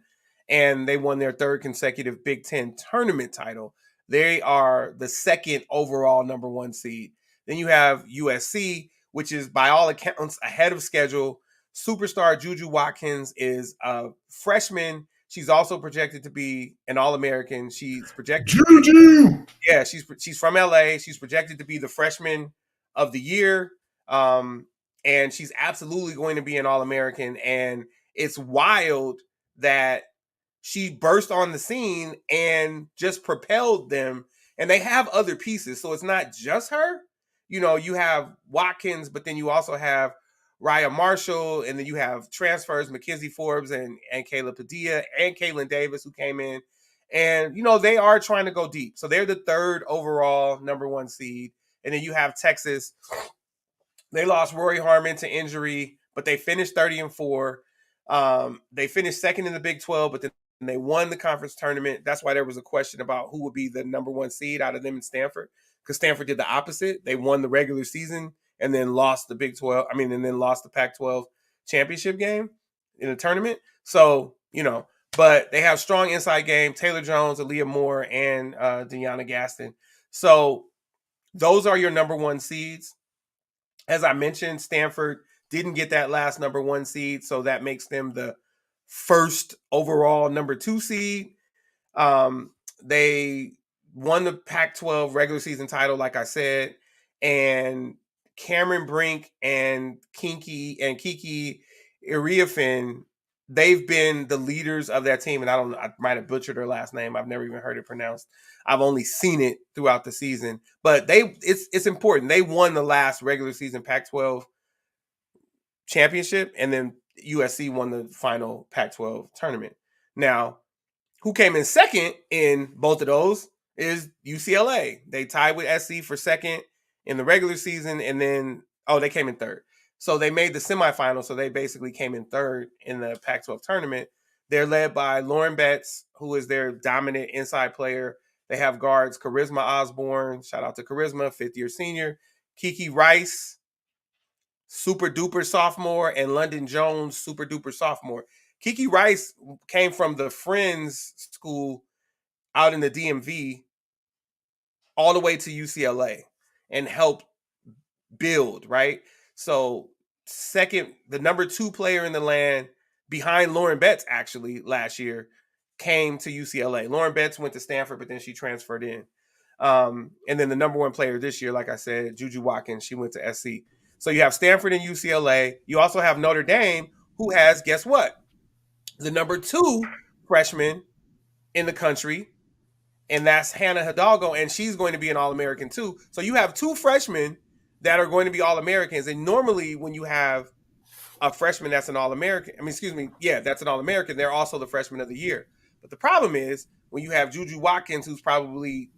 and they won their 3rd consecutive Big Ten tournament title. They are the 2nd overall number 1 seed. Then you have USC, which is by all accounts ahead of schedule. Superstar Juju Watkins is a freshman. She's also projected to be an All-American. She's projected Juju. she's from LA. She's projected to be the freshman of the year. And she's absolutely going to be an All-American. And it's wild that she burst on the scene and just propelled them. And they have other pieces. So it's not just her. You know, you have Watkins, but then you also have Raya Marshall, and then you have transfers, Mackenzie Forbes and Kayla Padilla and Caitlin Davis, who came in. And, you know, they are trying to go deep. So they're the 3rd overall number 1 seed. And then you have Texas. They lost Rory Harmon to injury, but they finished 30-4. They finished 2nd in the Big 12, but then they won the conference tournament. That's why there was a question about who would be the number 1 seed out of them and Stanford, because Stanford did the opposite. They won the regular season and then lost the and then lost the Pac-12 championship game in the tournament. So, you know, but they have strong inside game. Taylor Jones, Aaliyah Moore, and Deanna Gaston. So those are your number 1 seeds. As I mentioned, Stanford didn't get that last number 1 seed, so that makes them the 1st overall number 2 seed. They won the Pac-12 regular season title, like I said, and Cameron Brink and Kiki Iriafin, they've been the leaders of that team. And I might have butchered her last name. I've never even heard it pronounced. I've only seen it throughout the season. But it's important. They won the last regular season Pac-12 championship, and then USC won the final Pac-12 tournament. Now, who came in second in both of those is UCLA. They tied with SC for second in the regular season, and then they came in third. So they made the semifinals, so they basically came in third in the Pac-12 tournament. They're led by Lauren Betts, who is their dominant inside player. They have guards Charisma Osborne, shout out to Charisma, fifth-year senior, Kiki Rice, super duper sophomore, and London Jones, super duper sophomore. Kiki Rice came from the Friends School out in the DMV all the way to UCLA and helped build, right? So, second, the number 2 player in the land behind Lauren Betts, actually, last year, came to UCLA. Lauren Betts went to Stanford, but then she transferred in. And then the number 1 player this year, like I said, Juju Watkins, she went to SC. So you have Stanford and UCLA. You also have Notre Dame, who has, guess what? The number 2 freshman in the country, and that's Hannah Hidalgo, and she's going to be an All-American too. So you have 2 freshmen that are going to be All-Americans. And normally when you have a freshman that's an All-American, that's an All-American, they're also the freshman of the year. But the problem is when you have Juju Watkins, who's probably,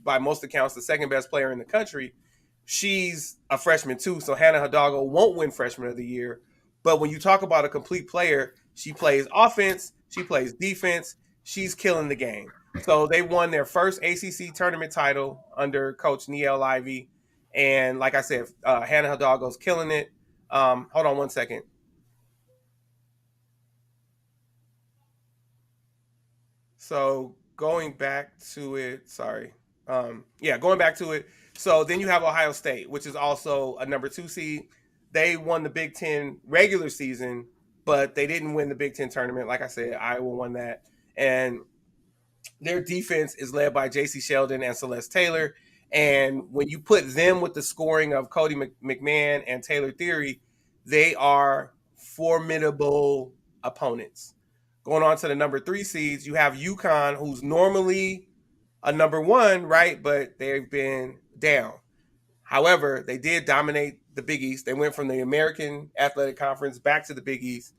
by most accounts, the second best player in the country, she's a freshman too. So Hannah Hidalgo won't win freshman of the year. But when you talk about a complete player, she plays offense, she plays defense, she's killing the game. So they won their first ACC tournament title under Coach Niele Ivey. And like I said, Hannah Hidalgo's killing it. Hold on one second. So going back to it, going back to it. So then you have Ohio State, which is also a number 2 seed. They won the Big Ten regular season, but they didn't win the Big Ten tournament. Like I said, Iowa won that. And their defense is led by J.C. Sheldon and Celeste Taylor. And when you put them with the scoring of Cody McMahon and Taylor Theory, they are formidable opponents. Going on to the number 3 seeds, you have UConn, who's normally a number 1, right? But they've been down. However, they did dominate the Big East. They went from the American Athletic Conference back to the Big East.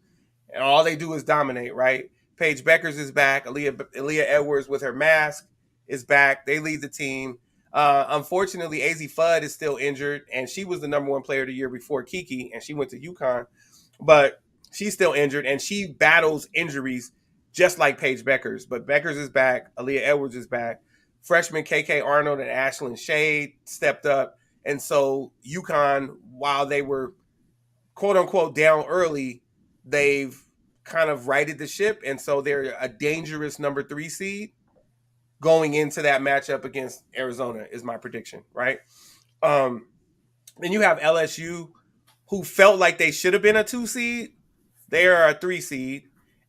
And all they do is dominate, right? Paige Beckers is back. Aaliyah Edwards with her mask is back. They lead the team. Unfortunately, AZ Fudd is still injured, and she was the number 1 player the year before Kiki, and she went to UConn. But she's still injured, and she battles injuries just like Paige Beckers. But Beckers is back. Aaliyah Edwards is back. Freshman KK Arnold and Ashlyn Shade stepped up. And so UConn, while they were quote-unquote down early, they've kind of righted the ship, and so they're a dangerous number 3 seed going into that matchup against Arizona is my prediction, right? Then you have LSU, who felt like they should have been a 2 seed. They are a 3 seed,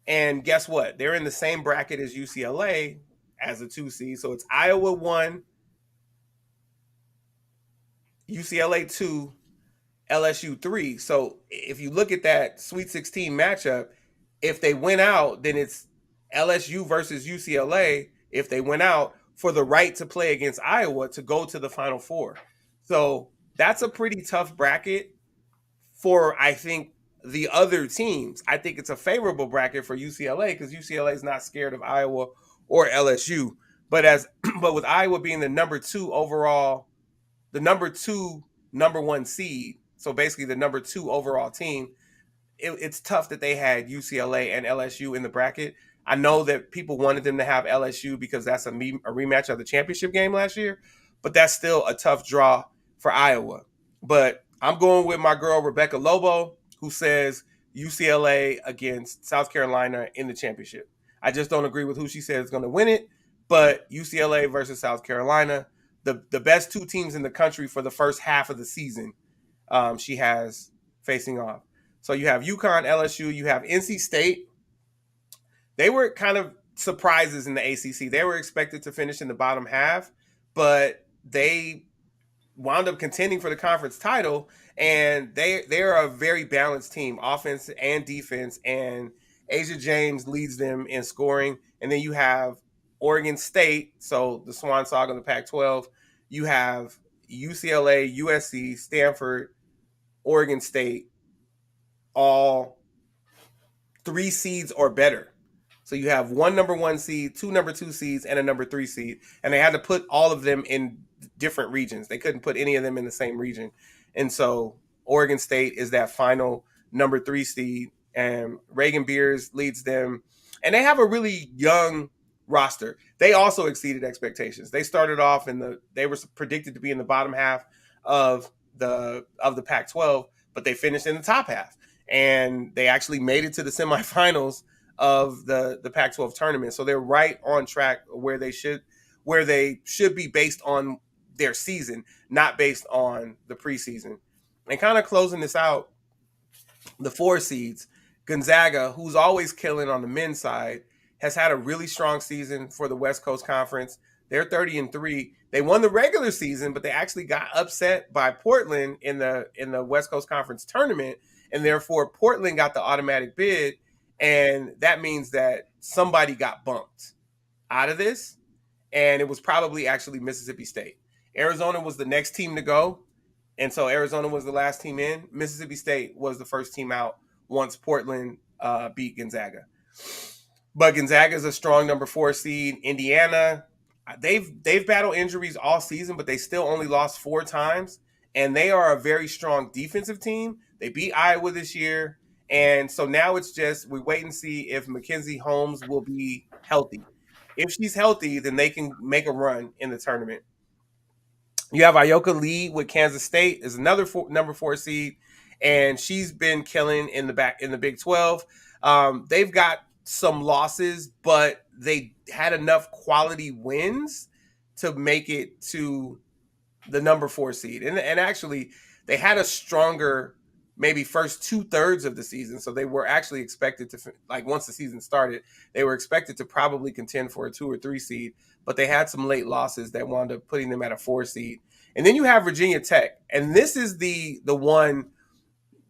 and guess what? They're in the same bracket as UCLA as a 2 seed, so it's Iowa 1, UCLA 2, LSU 3. So if you look at that Sweet 16 matchup, if they win out, then it's LSU versus UCLA, if they win out, for the right to play against Iowa to go to the Final Four. So that's a pretty tough bracket for, I think, the other teams. I think it's a favorable bracket for UCLA because UCLA is not scared of Iowa or LSU. But with Iowa being the number 2 overall, the number 1 seed, so basically the number 2 overall team, it's tough that they had UCLA and LSU in the bracket. I know that people wanted them to have LSU because that's a rematch of the championship game last year, but that's still a tough draw for Iowa. But I'm going with my girl Rebecca Lobo, who says UCLA against South Carolina in the championship. I just don't agree with who she says is going to win it, but UCLA versus South Carolina, the best 2 teams in the country for the first half of the season, she has facing off. So you have UConn, LSU, you have NC State. They were kind of surprises in the ACC. They were expected to finish in the bottom half, but they wound up contending for the conference title, and they're a very balanced team, offense and defense, and Asia James leads them in scoring. And then you have Oregon State, so the Swan Song of the Pac-12. You have UCLA, USC, Stanford, Oregon State, all 3 seeds or better. So you have 1 number 1 seed, 2 number 2 seeds, and a number 3 seed. And they had to put all of them in different regions. They couldn't put any of them in the same region. And so Oregon State is that final number 3 seed, and Reagan Beers leads them. and they have a really young roster. They also exceeded expectations. They started off they were predicted to be in the bottom half of the Pac-12, but they finished in the top half, and they actually made it to the semifinals of the Pac-12 tournament. So they're right on track where they should be based on their season, not based on the preseason. And kind of closing this out, the 4 seeds, Gonzaga, who's always killing on the men's side, has had a really strong season for the West Coast Conference. They're 30-3. They won the regular season, but they actually got upset by Portland in the West Coast Conference tournament, and therefore Portland got the automatic bid, and that means that somebody got bumped out of this, and it was probably actually Mississippi State. Arizona was the next team to go, and so Arizona was the last team in. Mississippi State was the first team out once Portland beat Gonzaga. But Gonzaga is a strong number 4 seed. Indiana, they've battled injuries all season, but they still only lost 4 times, and they are a very strong defensive team. They beat Iowa this year, and so now it's just we wait and see if Mackenzie Holmes will be healthy. If she's healthy, then they can make a run in the tournament. You have Ayoka Lee with Kansas State is another number 4 seed, and she's been killing in the Big 12. They've got some losses, but they had enough quality wins to make it to the number 4 seed. And actually, they had a stronger maybe first 2/3 of the season. So they were actually expected to, like once the season started, they were expected to probably contend for a 2 or 3 seed, but they had some late losses that wound up putting them at a 4 seed. And then you have Virginia Tech. And this is the one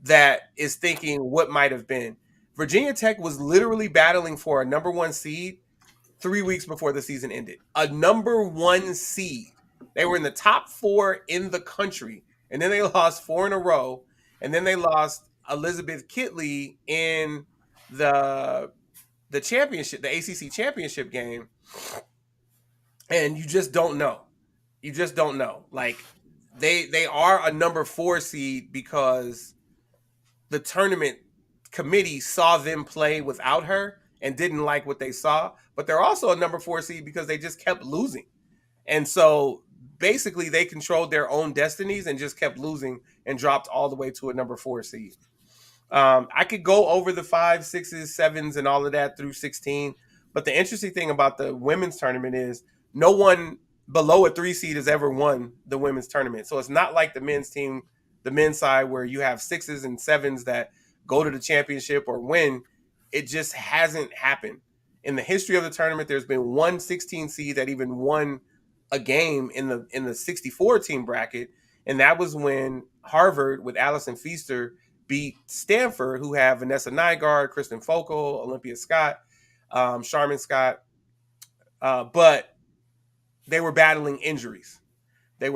that is thinking what might have been. Virginia Tech was literally battling for a number 1 seed 3 weeks before the season ended. A number 1 seed. They were in the top 4 in the country, and then they lost 4 in a row, and then they lost Elizabeth Kitley in the championship, the ACC championship game, and you just don't know. You just don't know. Like they are a number 4 seed because the tournament committee saw them play without her and didn't like what they saw, but they're also a number 4 seed because they just kept losing. And so basically they controlled their own destinies and just kept losing and dropped all the way to a number 4 seed. I could go over the 5, 6s, 7s, and all of that through 16. But the interesting thing about the women's tournament is no one below a 3 seed has ever won the women's tournament. So it's not like the men's team, the men's side, where you have 6s and 7s that go to the championship or win. It just hasn't happened. In the history of the tournament, there's been one 16 seed that even won a game in the 64 team bracket, and that was when Harvard with Allison Feaster beat Stanford, who have Vanessa Nygaard, Kristen Focal, Olympia Scott, Charmin Scott, but they were battling injuries. They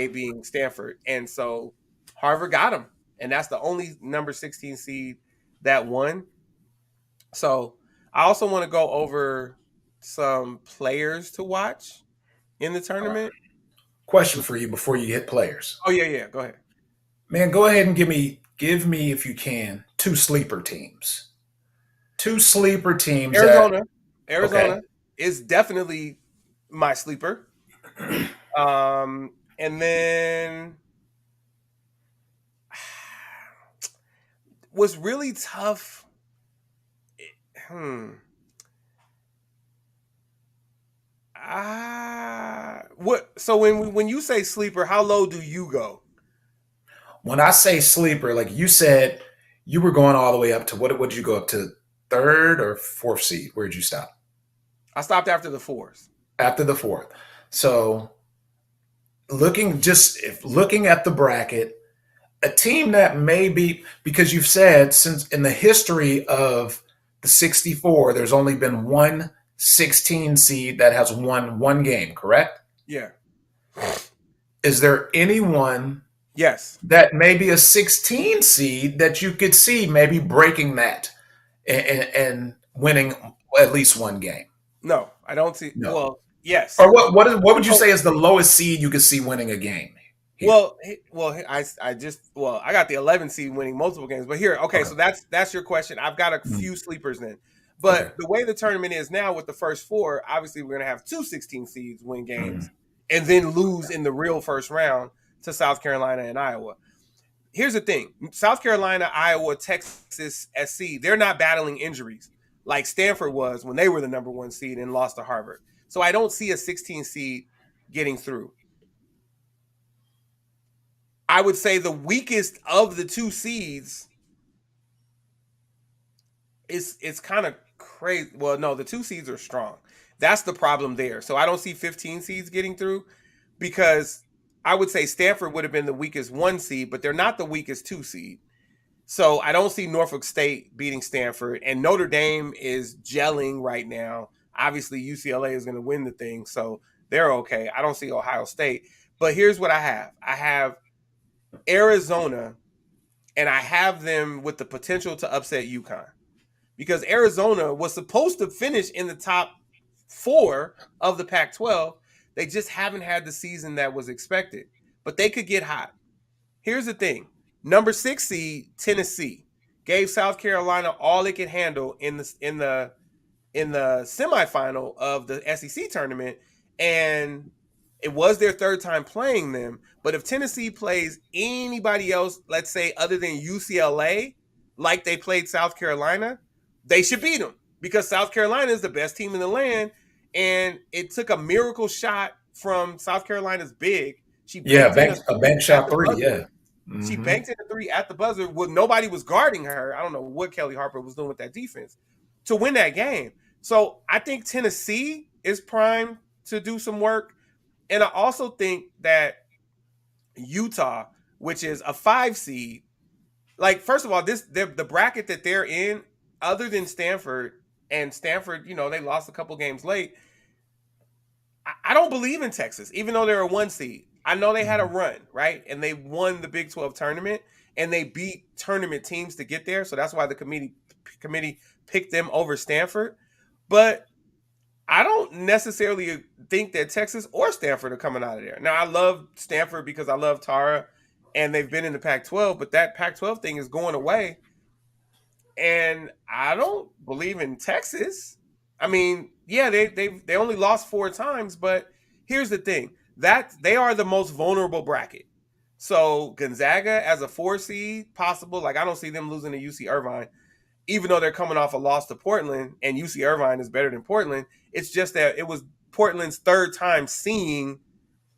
being Stanford, and so Harvard got them, and that's the only number 16 seed that won. So I also want to go over some players to watch in the tournament. Question for you before you hit players. Oh yeah, go ahead. Man, go ahead and give me if you can 2 sleeper teams. 2 sleeper teams. Arizona Okay. is definitely my sleeper. And then was really tough. What? So when you say sleeper, how low do you go? When I say sleeper, like you said, you were going all the way up to what did you go up to? 3rd or 4th seed? Where did you stop? I stopped after the 4s. After the 4th. So looking at the bracket, a team that may be, because you've said since in the history of the 64, there's only been one 16 seed that has won one game, correct? Yeah. Is there anyone Yes. that may be a 16 seed that you could see maybe breaking that and winning at least one game? No, I don't see. No. Well, yes. Or what would you say is the lowest seed you could see winning a game? Here. I got the 11 seed winning multiple games, but here, okay. So that's your question. I've got a few sleepers then. But Okay. the way the tournament is now with the first four, obviously we're going to have two 16 seeds win games Mm. and then lose in the real first round to South Carolina and Iowa. Here's the thing: South Carolina, Iowa, Texas, SC, they're not battling injuries like Stanford was when they were the number one seed and lost to Harvard. So I don't see a 16 seed getting through. I would say the weakest of the two seeds is it's kind of crazy. Well, no, the two seeds are strong. That's the problem there. So I don't see 15 seeds getting through because I would say Stanford would have been the weakest one seed, but they're not the weakest two seed. So I don't see Norfolk State beating Stanford, and Notre Dame is gelling right now. Obviously, UCLA is going to win the thing, so they're okay. I don't see Ohio State. But here's what I have Arizona, and I have them with the potential to upset UConn because Arizona was supposed to finish in the top 4 of the Pac-12. They just haven't had the season that was expected, but they could get hot. Here's the thing. Number 6 seed Tennessee gave South Carolina all it could handle in the semifinal of the SEC tournament, and it was their third time playing them. But if Tennessee plays anybody else, let's say other than UCLA, like they played South Carolina, they should beat them because South Carolina is the best team in the land, and it took a miracle shot from South Carolina's big. She Yeah, banked in a bank at shot the three. buzzer. Yeah. She Hmm. banked in a 3 at the buzzer. Well, nobody was guarding her. I don't know what Kelly Harper was doing with that defense to win that game. So I think Tennessee is primed to do some work. And I also think that Utah, which is a 5 seed, like first of all, the bracket that they're in, other than Stanford, and Stanford, they lost a couple games late. I don't believe in Texas, even though they're a 1 seed. I know they had a run, right? And they won the Big 12 tournament and they beat tournament teams to get there. So that's why the committee picked them over Stanford. But I don't necessarily think that Texas or Stanford are coming out of there. Now, I love Stanford because I love Tara and they've been in the Pac-12, but that Pac-12 thing is going away. And I don't believe in Texas. I mean, yeah, they only lost 4 times, but here's the thing: that they are the most vulnerable bracket. So Gonzaga as a 4 seed, possible. Like I don't see them losing to UC Irvine, even though they're coming off a loss to Portland, and UC Irvine is better than Portland. It's just that it was Portland's third time seeing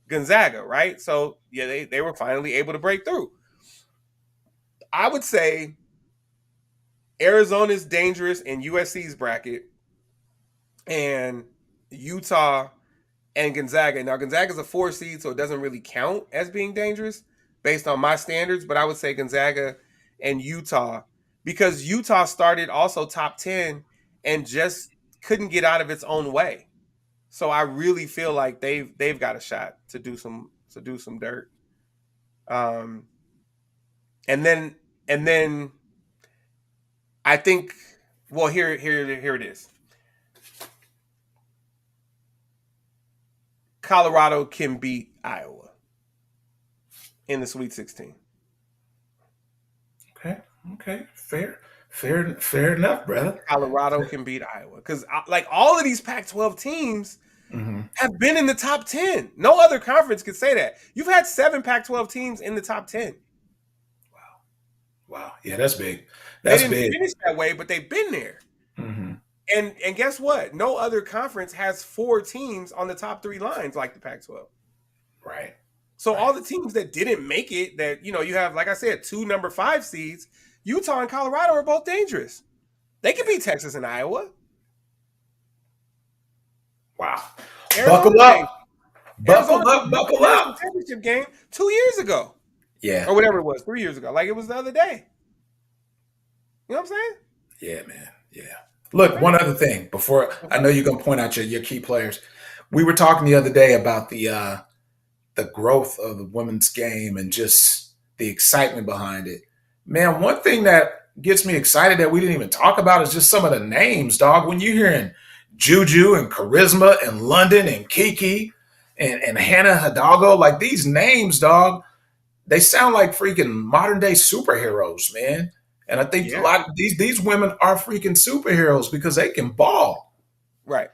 Gonzaga, right? So yeah, they were finally able to break through. I would say Arizona's dangerous in USC's bracket, and Utah and Gonzaga. Now Gonzaga's a 4 seed, so it doesn't really count as being dangerous based on my standards, but I would say Gonzaga and Utah because Utah started also top 10 and just couldn't get out of its own way. So I really feel like they've got a shot to do some dirt. Um and then I think well here it is. Colorado can beat Iowa in the Sweet 16. Okay. Fair enough, brother. Colorado can beat Iowa because like all of these Pac-12 teams Hmm. have been in the top 10. No other conference could say that. You've had 7 Pac-12 teams in the top 10. Wow. Yeah, that's big. They That's didn't big. finish that way, but they've been there. Hmm. And guess what? No other conference has 4 teams on the top 3 lines like the Pac-12. Right. So Right. all the teams that didn't make it, that you have, like I said, 2 number 5 seeds. Utah and Colorado are both dangerous. They can beat Texas and Iowa. Wow. Arizona, Buckle up. Buckle Played up. the Buckle national up. championship game 2 years ago, Yeah. or whatever it was, 3 years ago. Like it was the other day. You know what I'm saying? Yeah, man. Yeah. Look, one other thing before I know you're gonna point out your key players. We were talking the other day about the growth of the women's game and just the excitement behind it. Man, one thing that gets me excited that we didn't even talk about is just some of the names, dog. When you're hearing Juju and Charisma and London and Kiki and Hannah Hidalgo, like these names, dog, they sound like freaking modern day superheroes, man. And I think a Yeah. lot of these women are freaking superheroes because they can ball. Right.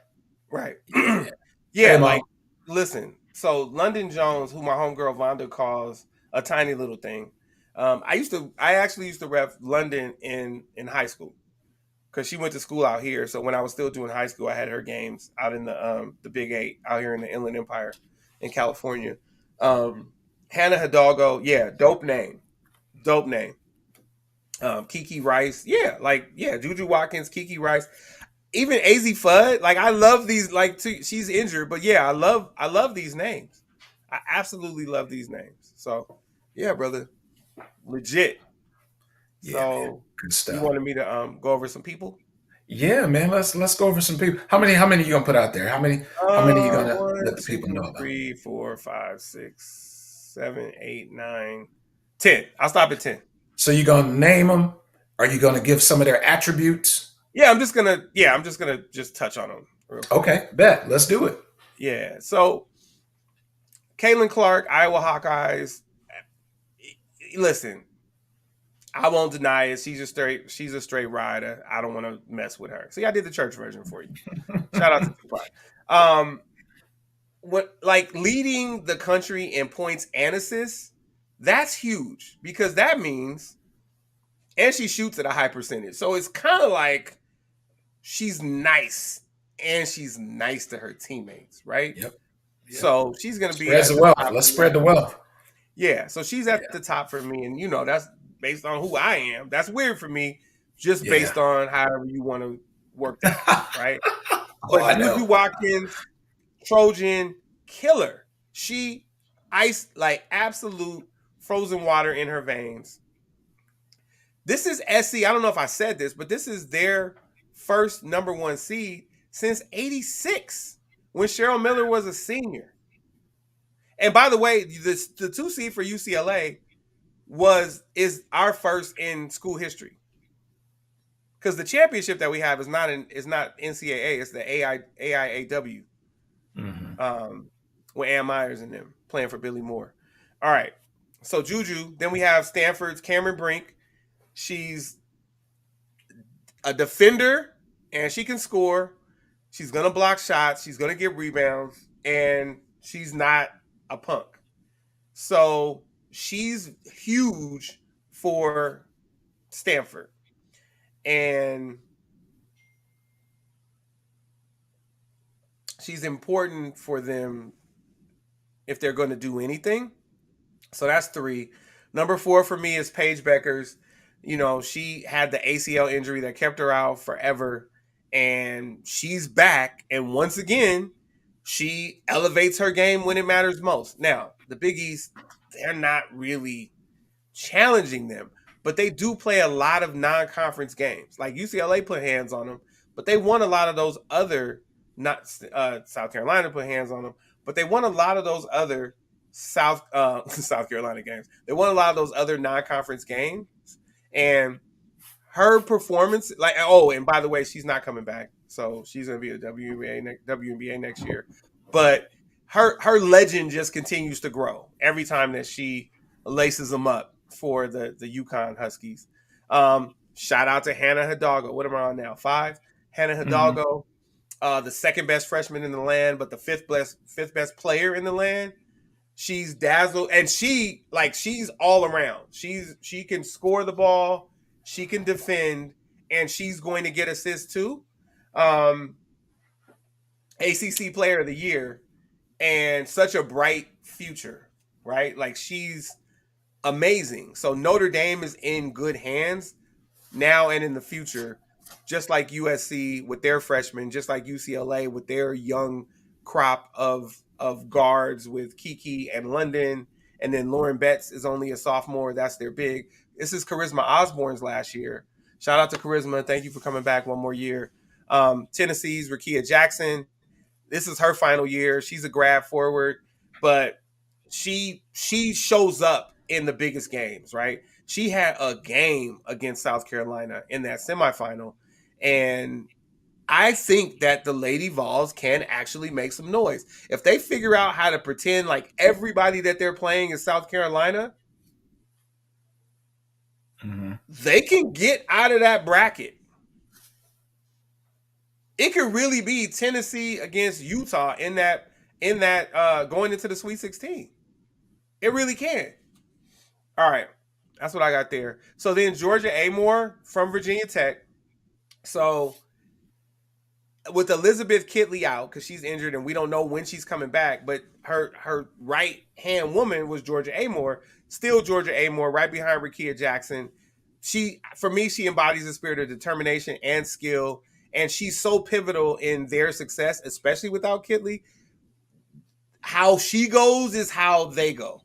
Right. Yeah. Hey, Yeah. mom. Like, listen. So London Jones, who my homegirl Vonda calls a tiny little thing. I actually used to rep London in high school because she went to school out here. So when I was still doing high school, I had her games out in the Big Eight out here in the Inland Empire in California. Um, Hannah Hidalgo, yeah, dope name. Kiki Rice, yeah, like yeah, Juju Watkins, Kiki Rice, even Az Fudd. Like I love these. Like she's injured, but yeah, I love these names. I absolutely love these names. So yeah, brother, legit. Yeah, man. So Good you stuff. wanted me to go over some people? Yeah, man. Let's go over some people. How many you gonna put out there? How many you gonna One, let the people know two, about? 3, 4, 5, 6, 7, 8, 9, 10. I'll stop at 10. So you gonna name them? Are you gonna give some of their attributes? I'm just gonna just touch on them real quick. Okay, bet. Let's do it. Yeah. So Caitlin Clark, Iowa Hawkeyes. Listen, I won't deny it. She's a straight rider. I don't want to mess with her. See, I did the church version for you. Shout out to Tupac. Um, what like leading the country in points and assists, that's huge because that means and she shoots at a high percentage. So it's kind of like she's nice and she's nice to her teammates, right? Yep. Yep. So she's gonna be Spreads at the the wealth. top Let's for me. spread the wealth. Yeah, so she's Yeah. at the top for me, and that's based on who I am. That's weird for me, just Yeah. based on however you want to work that, right? Oh, But I Juju know. Watkins, Trojan killer. She ice like absolute frozen water in her veins. This is SC. I don't know if I said this, but this is their first number one seed since '86 when Cheryl Miller was a senior. And by the way, the two seed for UCLA is our first in school history because the championship that we have is not NCAA. It's the AIAW Hmm. with Ann Myers and them playing for Billy Moore. All right, so Juju. Then we have Stanford's Cameron Brink. She's a defender and she can score. She's gonna block shots. She's gonna get rebounds, and she's not a punk. So she's huge for Stanford, and she's important for them if they're going to do anything. So that's 3. Number 4 for me is Paige Beckers. She had the ACL injury that kept her out forever, and she's back. And once again, she elevates her game when it matters most. Now, the Big East, they're not really challenging them, but they do play a lot of non-conference games. Like UCLA put hands on them, but they won a lot of those other not South Carolina put hands on them, but they won a lot of those other South Carolina games. They won a lot of those other non-conference games, and her performance, like and by the way, she's not coming back, so she's gonna be a WNBA next year. But her legend just continues to grow every time that she laces them up for the Yukon Huskies. Shout out to Hannah Hidalgo. What am I on now? 5. Hannah Hmm. Hidalgo, the second best freshman in the land, but the fifth best player in the land. She's dazzled, and she's all around. She can score the ball, she can defend, and she's going to get assists too. Um, ACC Player of the Year, and such a bright future, right? Like she's amazing. So Notre Dame is in good hands now and in the future, just like USC with their freshmen, just like UCLA with their young crop of guards with Kiki and London, and then Lauren Betts is only a sophomore. That's their big. This is Charisma Osborne's last year. Shout out to Charisma. Thank you for coming back one more year. Tennessee's Rakia Jackson. This is her final year. She's a grab forward, but she shows up in the biggest games, right? She had a game against South Carolina in that semifinal, and I think that the Lady Vols can actually make some noise if they figure out how to pretend like everybody that they're playing is South Carolina. Mm-hmm. They can get out of that bracket. It could really be Tennessee against Utah in that going into the Sweet 16. It really can. All right. That's what I got there. So then Georgia Amore from Virginia Tech. So with Elizabeth Kitley out because she's injured and we don't know when she's coming back, but her right hand woman was Georgia Amore, still Georgia Amore, right behind Rakia Jackson. For me, she embodies the spirit of determination and skill, and she's so pivotal in their success, especially without Kitley. How she goes is how they go.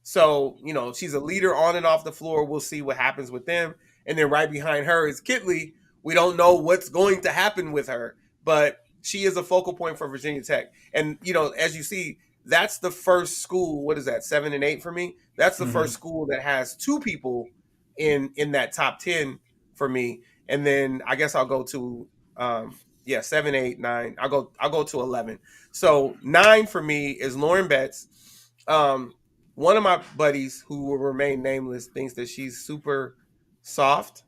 So, she's a leader on and off the floor. We'll see what happens with them. And then right behind her is Kitley. We don't know what's going to happen with her, but she is a focal point for Virginia Tech. And, as you see, that's the first school. What is that, 7 and 8 for me? That's the first school that has two people in that top 10 for me. And then I guess I'll go to 7, 8, 9. I'll go to 11. So 9 for me is Lauren Betts. One of my buddies who will remain nameless thinks that she's super soft.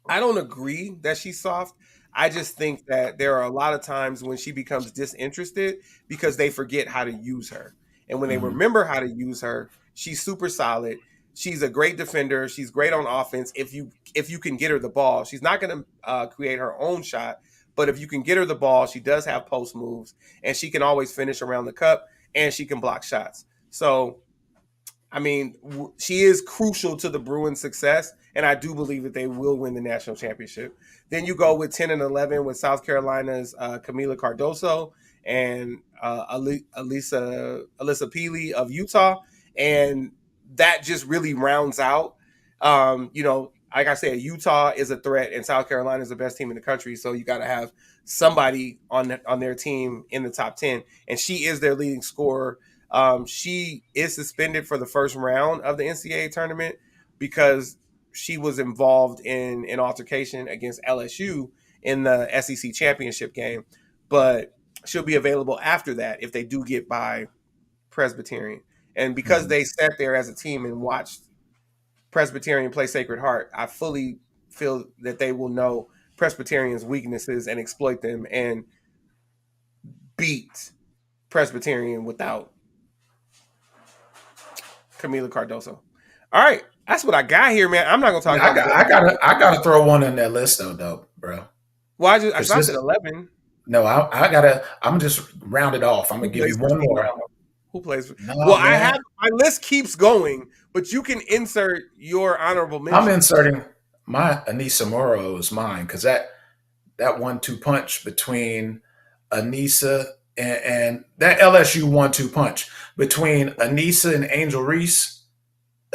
I don't agree that she's soft. I just think that there are a lot of times when she becomes disinterested because they forget how to use her. And when they remember how to use her, she's super solid. She's a great defender. She's great on offense. If you can get her the ball, she's not going to create her own shot. But if you can get her the ball, she does have post moves, and she can always finish around the cup, and she can block shots. So, I mean, she is crucial to the Bruins' success, and I do believe that they will win the national championship. Then you go with 10 and 11 with South Carolina's Camila Cardoso and Alyssa Peely of Utah, and that just really rounds out. Like I said, Utah is a threat, and South Carolina is the best team in the country. So you got to have somebody on their team in the top 10, and she is their leading scorer. She is suspended for the first round of the NCAA tournament because she was involved in an altercation against LSU in the SEC championship game, but she'll be available after that if they do get by Presbyterian. And because they sat there as a team and watched Presbyterian play Sacred Heart, I fully feel that they will know Presbyterian's weaknesses and exploit them and beat Presbyterian without Camila Cardoso. All right, that's what I got here, man. I'm not gonna talk about I gotta throw one in that list though, bro. Well, I stopped at 11. No, I'm just round it off. I'm gonna give you one more. Who plays? No, well, man. I have my list keeps going, but you can insert your honorable mention. I'm inserting my Anissa Morrow is mine because that 1-2 punch between Anissa and that LSU 1-2 punch between Anissa and Angel Reese.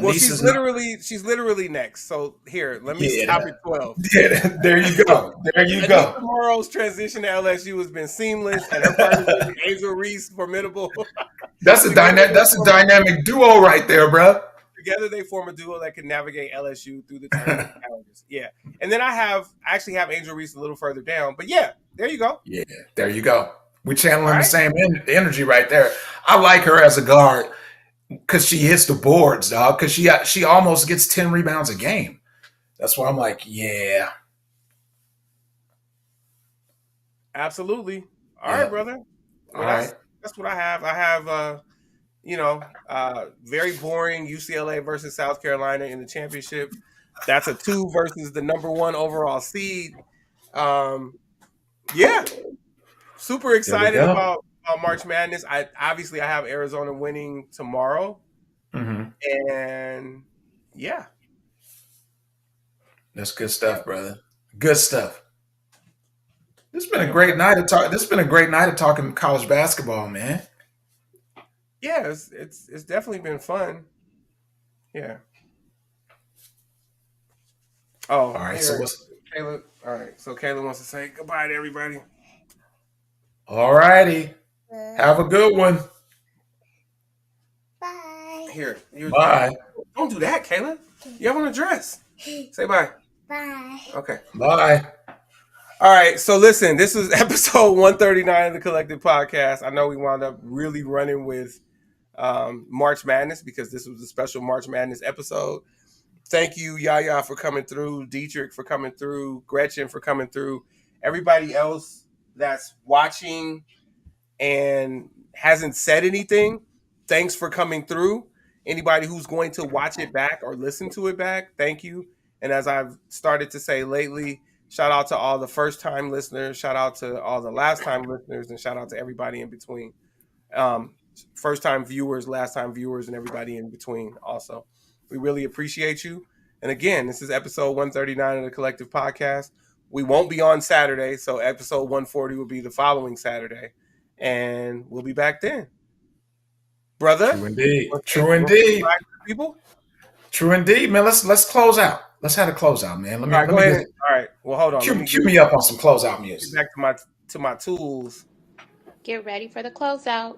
Well, she's literally next. So here, let me stop at 12. Yeah, there you go. There you go. Anissa Morrow's transition to LSU has been seamless, and her partnership with Angel Reese formidable. That's a dynamic duo right there, bro. Together they form a duo that can navigate LSU through the tournament challenges. Yeah. And then I actually have Angel Reese a little further down. But yeah, there you go. Yeah, there you go. We're channeling the same energy right there. I like her as a guard because she hits the boards, dog. Because she almost gets 10 rebounds a game. That's why I'm like, yeah. Absolutely. All right, brother. Well, that's what I have. I have very boring UCLA versus South Carolina in the championship. That's a 2 versus the number 1 overall seed. Yeah, super excited about March Madness. I have Arizona winning tomorrow, and yeah, that's good stuff, brother. Good stuff. This has been a great night of talk. This has been a great night of talking college basketball, man. Yeah, it's definitely been fun. Yeah. Oh, all right. So Kayla? All right. So Kayla wants to say goodbye to everybody. All righty. Have a good one. Bye. Here. Bye. Don't do that, Kayla. You have on a dress. Say bye. Bye. Okay. Bye. All right, so listen, this is episode 139 of the Collective Podcast. I know we wound up really running with March Madness because this was a special March Madness episode. Thank you, Yaya, for coming through, Dietrich for coming through, Gretchen for coming through, everybody else that's watching and hasn't said anything. Thanks for coming through. Anybody who's going to watch it back or listen to it back, thank you. And as I've started to say lately, shout out to all the first time listeners, shout out to all the last time listeners, and shout out to everybody in between. Um, First time viewers, last time viewers, and everybody in between also. We really appreciate you. And again, this is episode 139 of the Collective Podcast. We won't be on Saturday, so episode 140 will be the following Saturday. And we'll be back then. Brother, True indeed. want to say True indeed. bye to the people? True indeed, man. Let's close out. Let's have a closeout, man. All right, go ahead. All right. Well, hold on. Cue me up on some closeout music. Get back to my tools. Get ready for the closeout.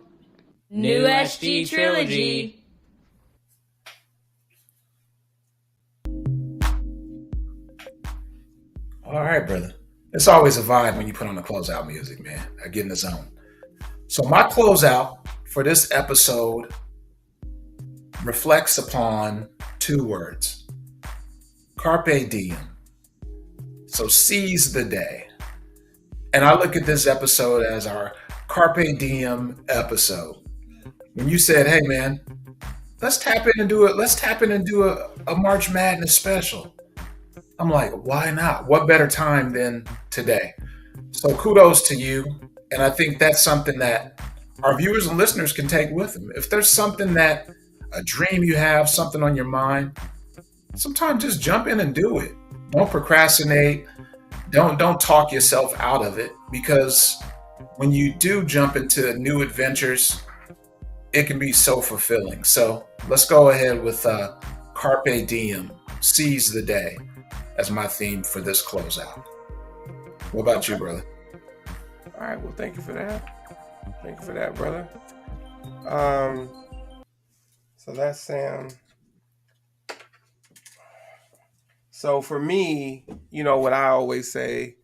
New SG Trilogy. All right, brother. It's always a vibe when you put on the closeout music, man. I get in the zone. So my closeout for this episode reflects upon two words. Carpe diem. So seize the day. And I look at this episode as our Carpe diem episode. When you said, hey man, let's tap in and do it. Let's tap in and do a March Madness special. I'm like, why not? What better time than today? So kudos to you. And I think that's something that our viewers and listeners can take with them. If there's something that, a dream you have, something on your mind, sometimes just jump in and do it. Don't procrastinate. Don't talk yourself out of it, because when you do jump into new adventures, it can be so fulfilling. So let's go ahead with Carpe Diem, seize the day, as my theme for this closeout. What about you, brother? All right. Well, thank you for that. Thank you for that, brother. So that's Sam. So for me, you know what I always say,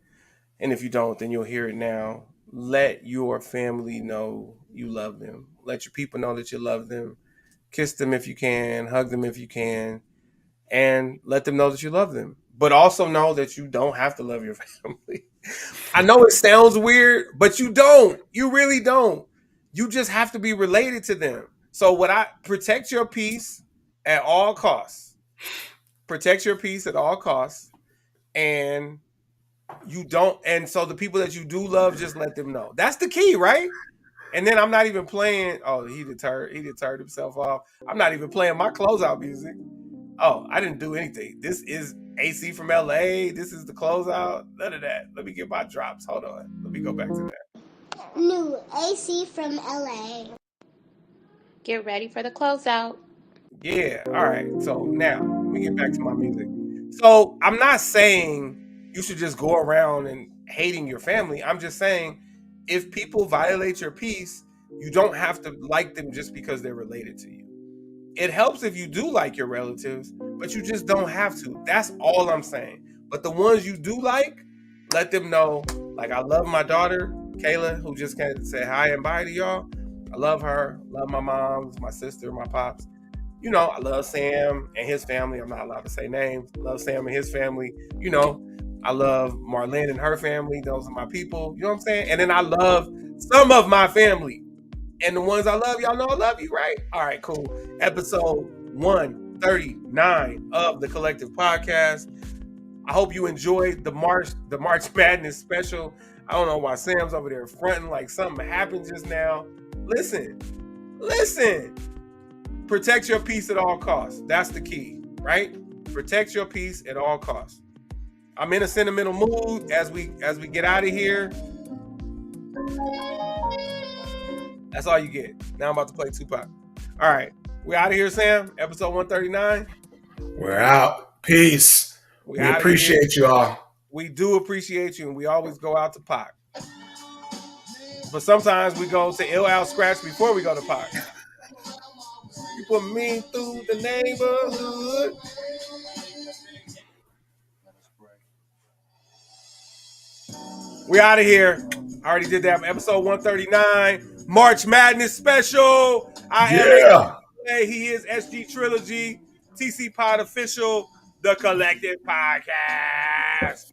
and if you don't, then you'll hear it now. Let your family know you love them. Let your people know that you love them. Kiss them if you can, hug them if you can, and let them know that you love them. But also know that you don't have to love your family. I know it sounds weird, but you don't. You really don't. You just have to be related to them. So protect your peace at all costs. Protect your peace at all costs. And you don't, and so the people that you do love, just let them know. That's the key, right? And then I'm not even playing. Oh, he deterred himself off. I'm not even playing my closeout music. Oh, I didn't do anything. This is AC from LA. This is the closeout. None of that. Let me get my drops. Hold on. Let me go back to that. New AC from LA. Get ready for the closeout. Yeah. All right. So now let me get back to my music. So I'm not saying you should just go around and hating your family. I'm just saying if people violate your peace, you don't have to like them just because they're related to you. It helps if you do like your relatives, but you just don't have to. That's all I'm saying. But the ones you do like, let them know. Like, I love my daughter, Kayla, who just came to say hi and bye to y'all. I love her. Love my mom, my sister, my pops. You know, I love Sam and his family. I'm not allowed to say names. Love Sam and his family. You know, I love Marlene and her family. Those are my people. You know what I'm saying? And then I love some of my family. And the ones I love, y'all know I love you, right? All right, cool. Episode 139 of the Collective Podcast. I hope you enjoyed the March Madness special. I don't know why Sam's over there fronting like something happened just now. Listen. Protect your peace at all costs. That's the key, right? Protect your peace at all costs. I'm in a sentimental mood as we get out of here. That's all you get. Now I'm about to play Tupac. All right. We out of here, Sam. Episode 139. We're out. Peace. We appreciate you all. We do appreciate you, and we always go out to Pac. But sometimes we go to Ill Al Scratch before we go to Pac. You put me through the neighborhood. We out of here. I already did that. Episode 139, March Madness special. I am. He is SG Trilogy, TC Pod official. the Collective Podcast.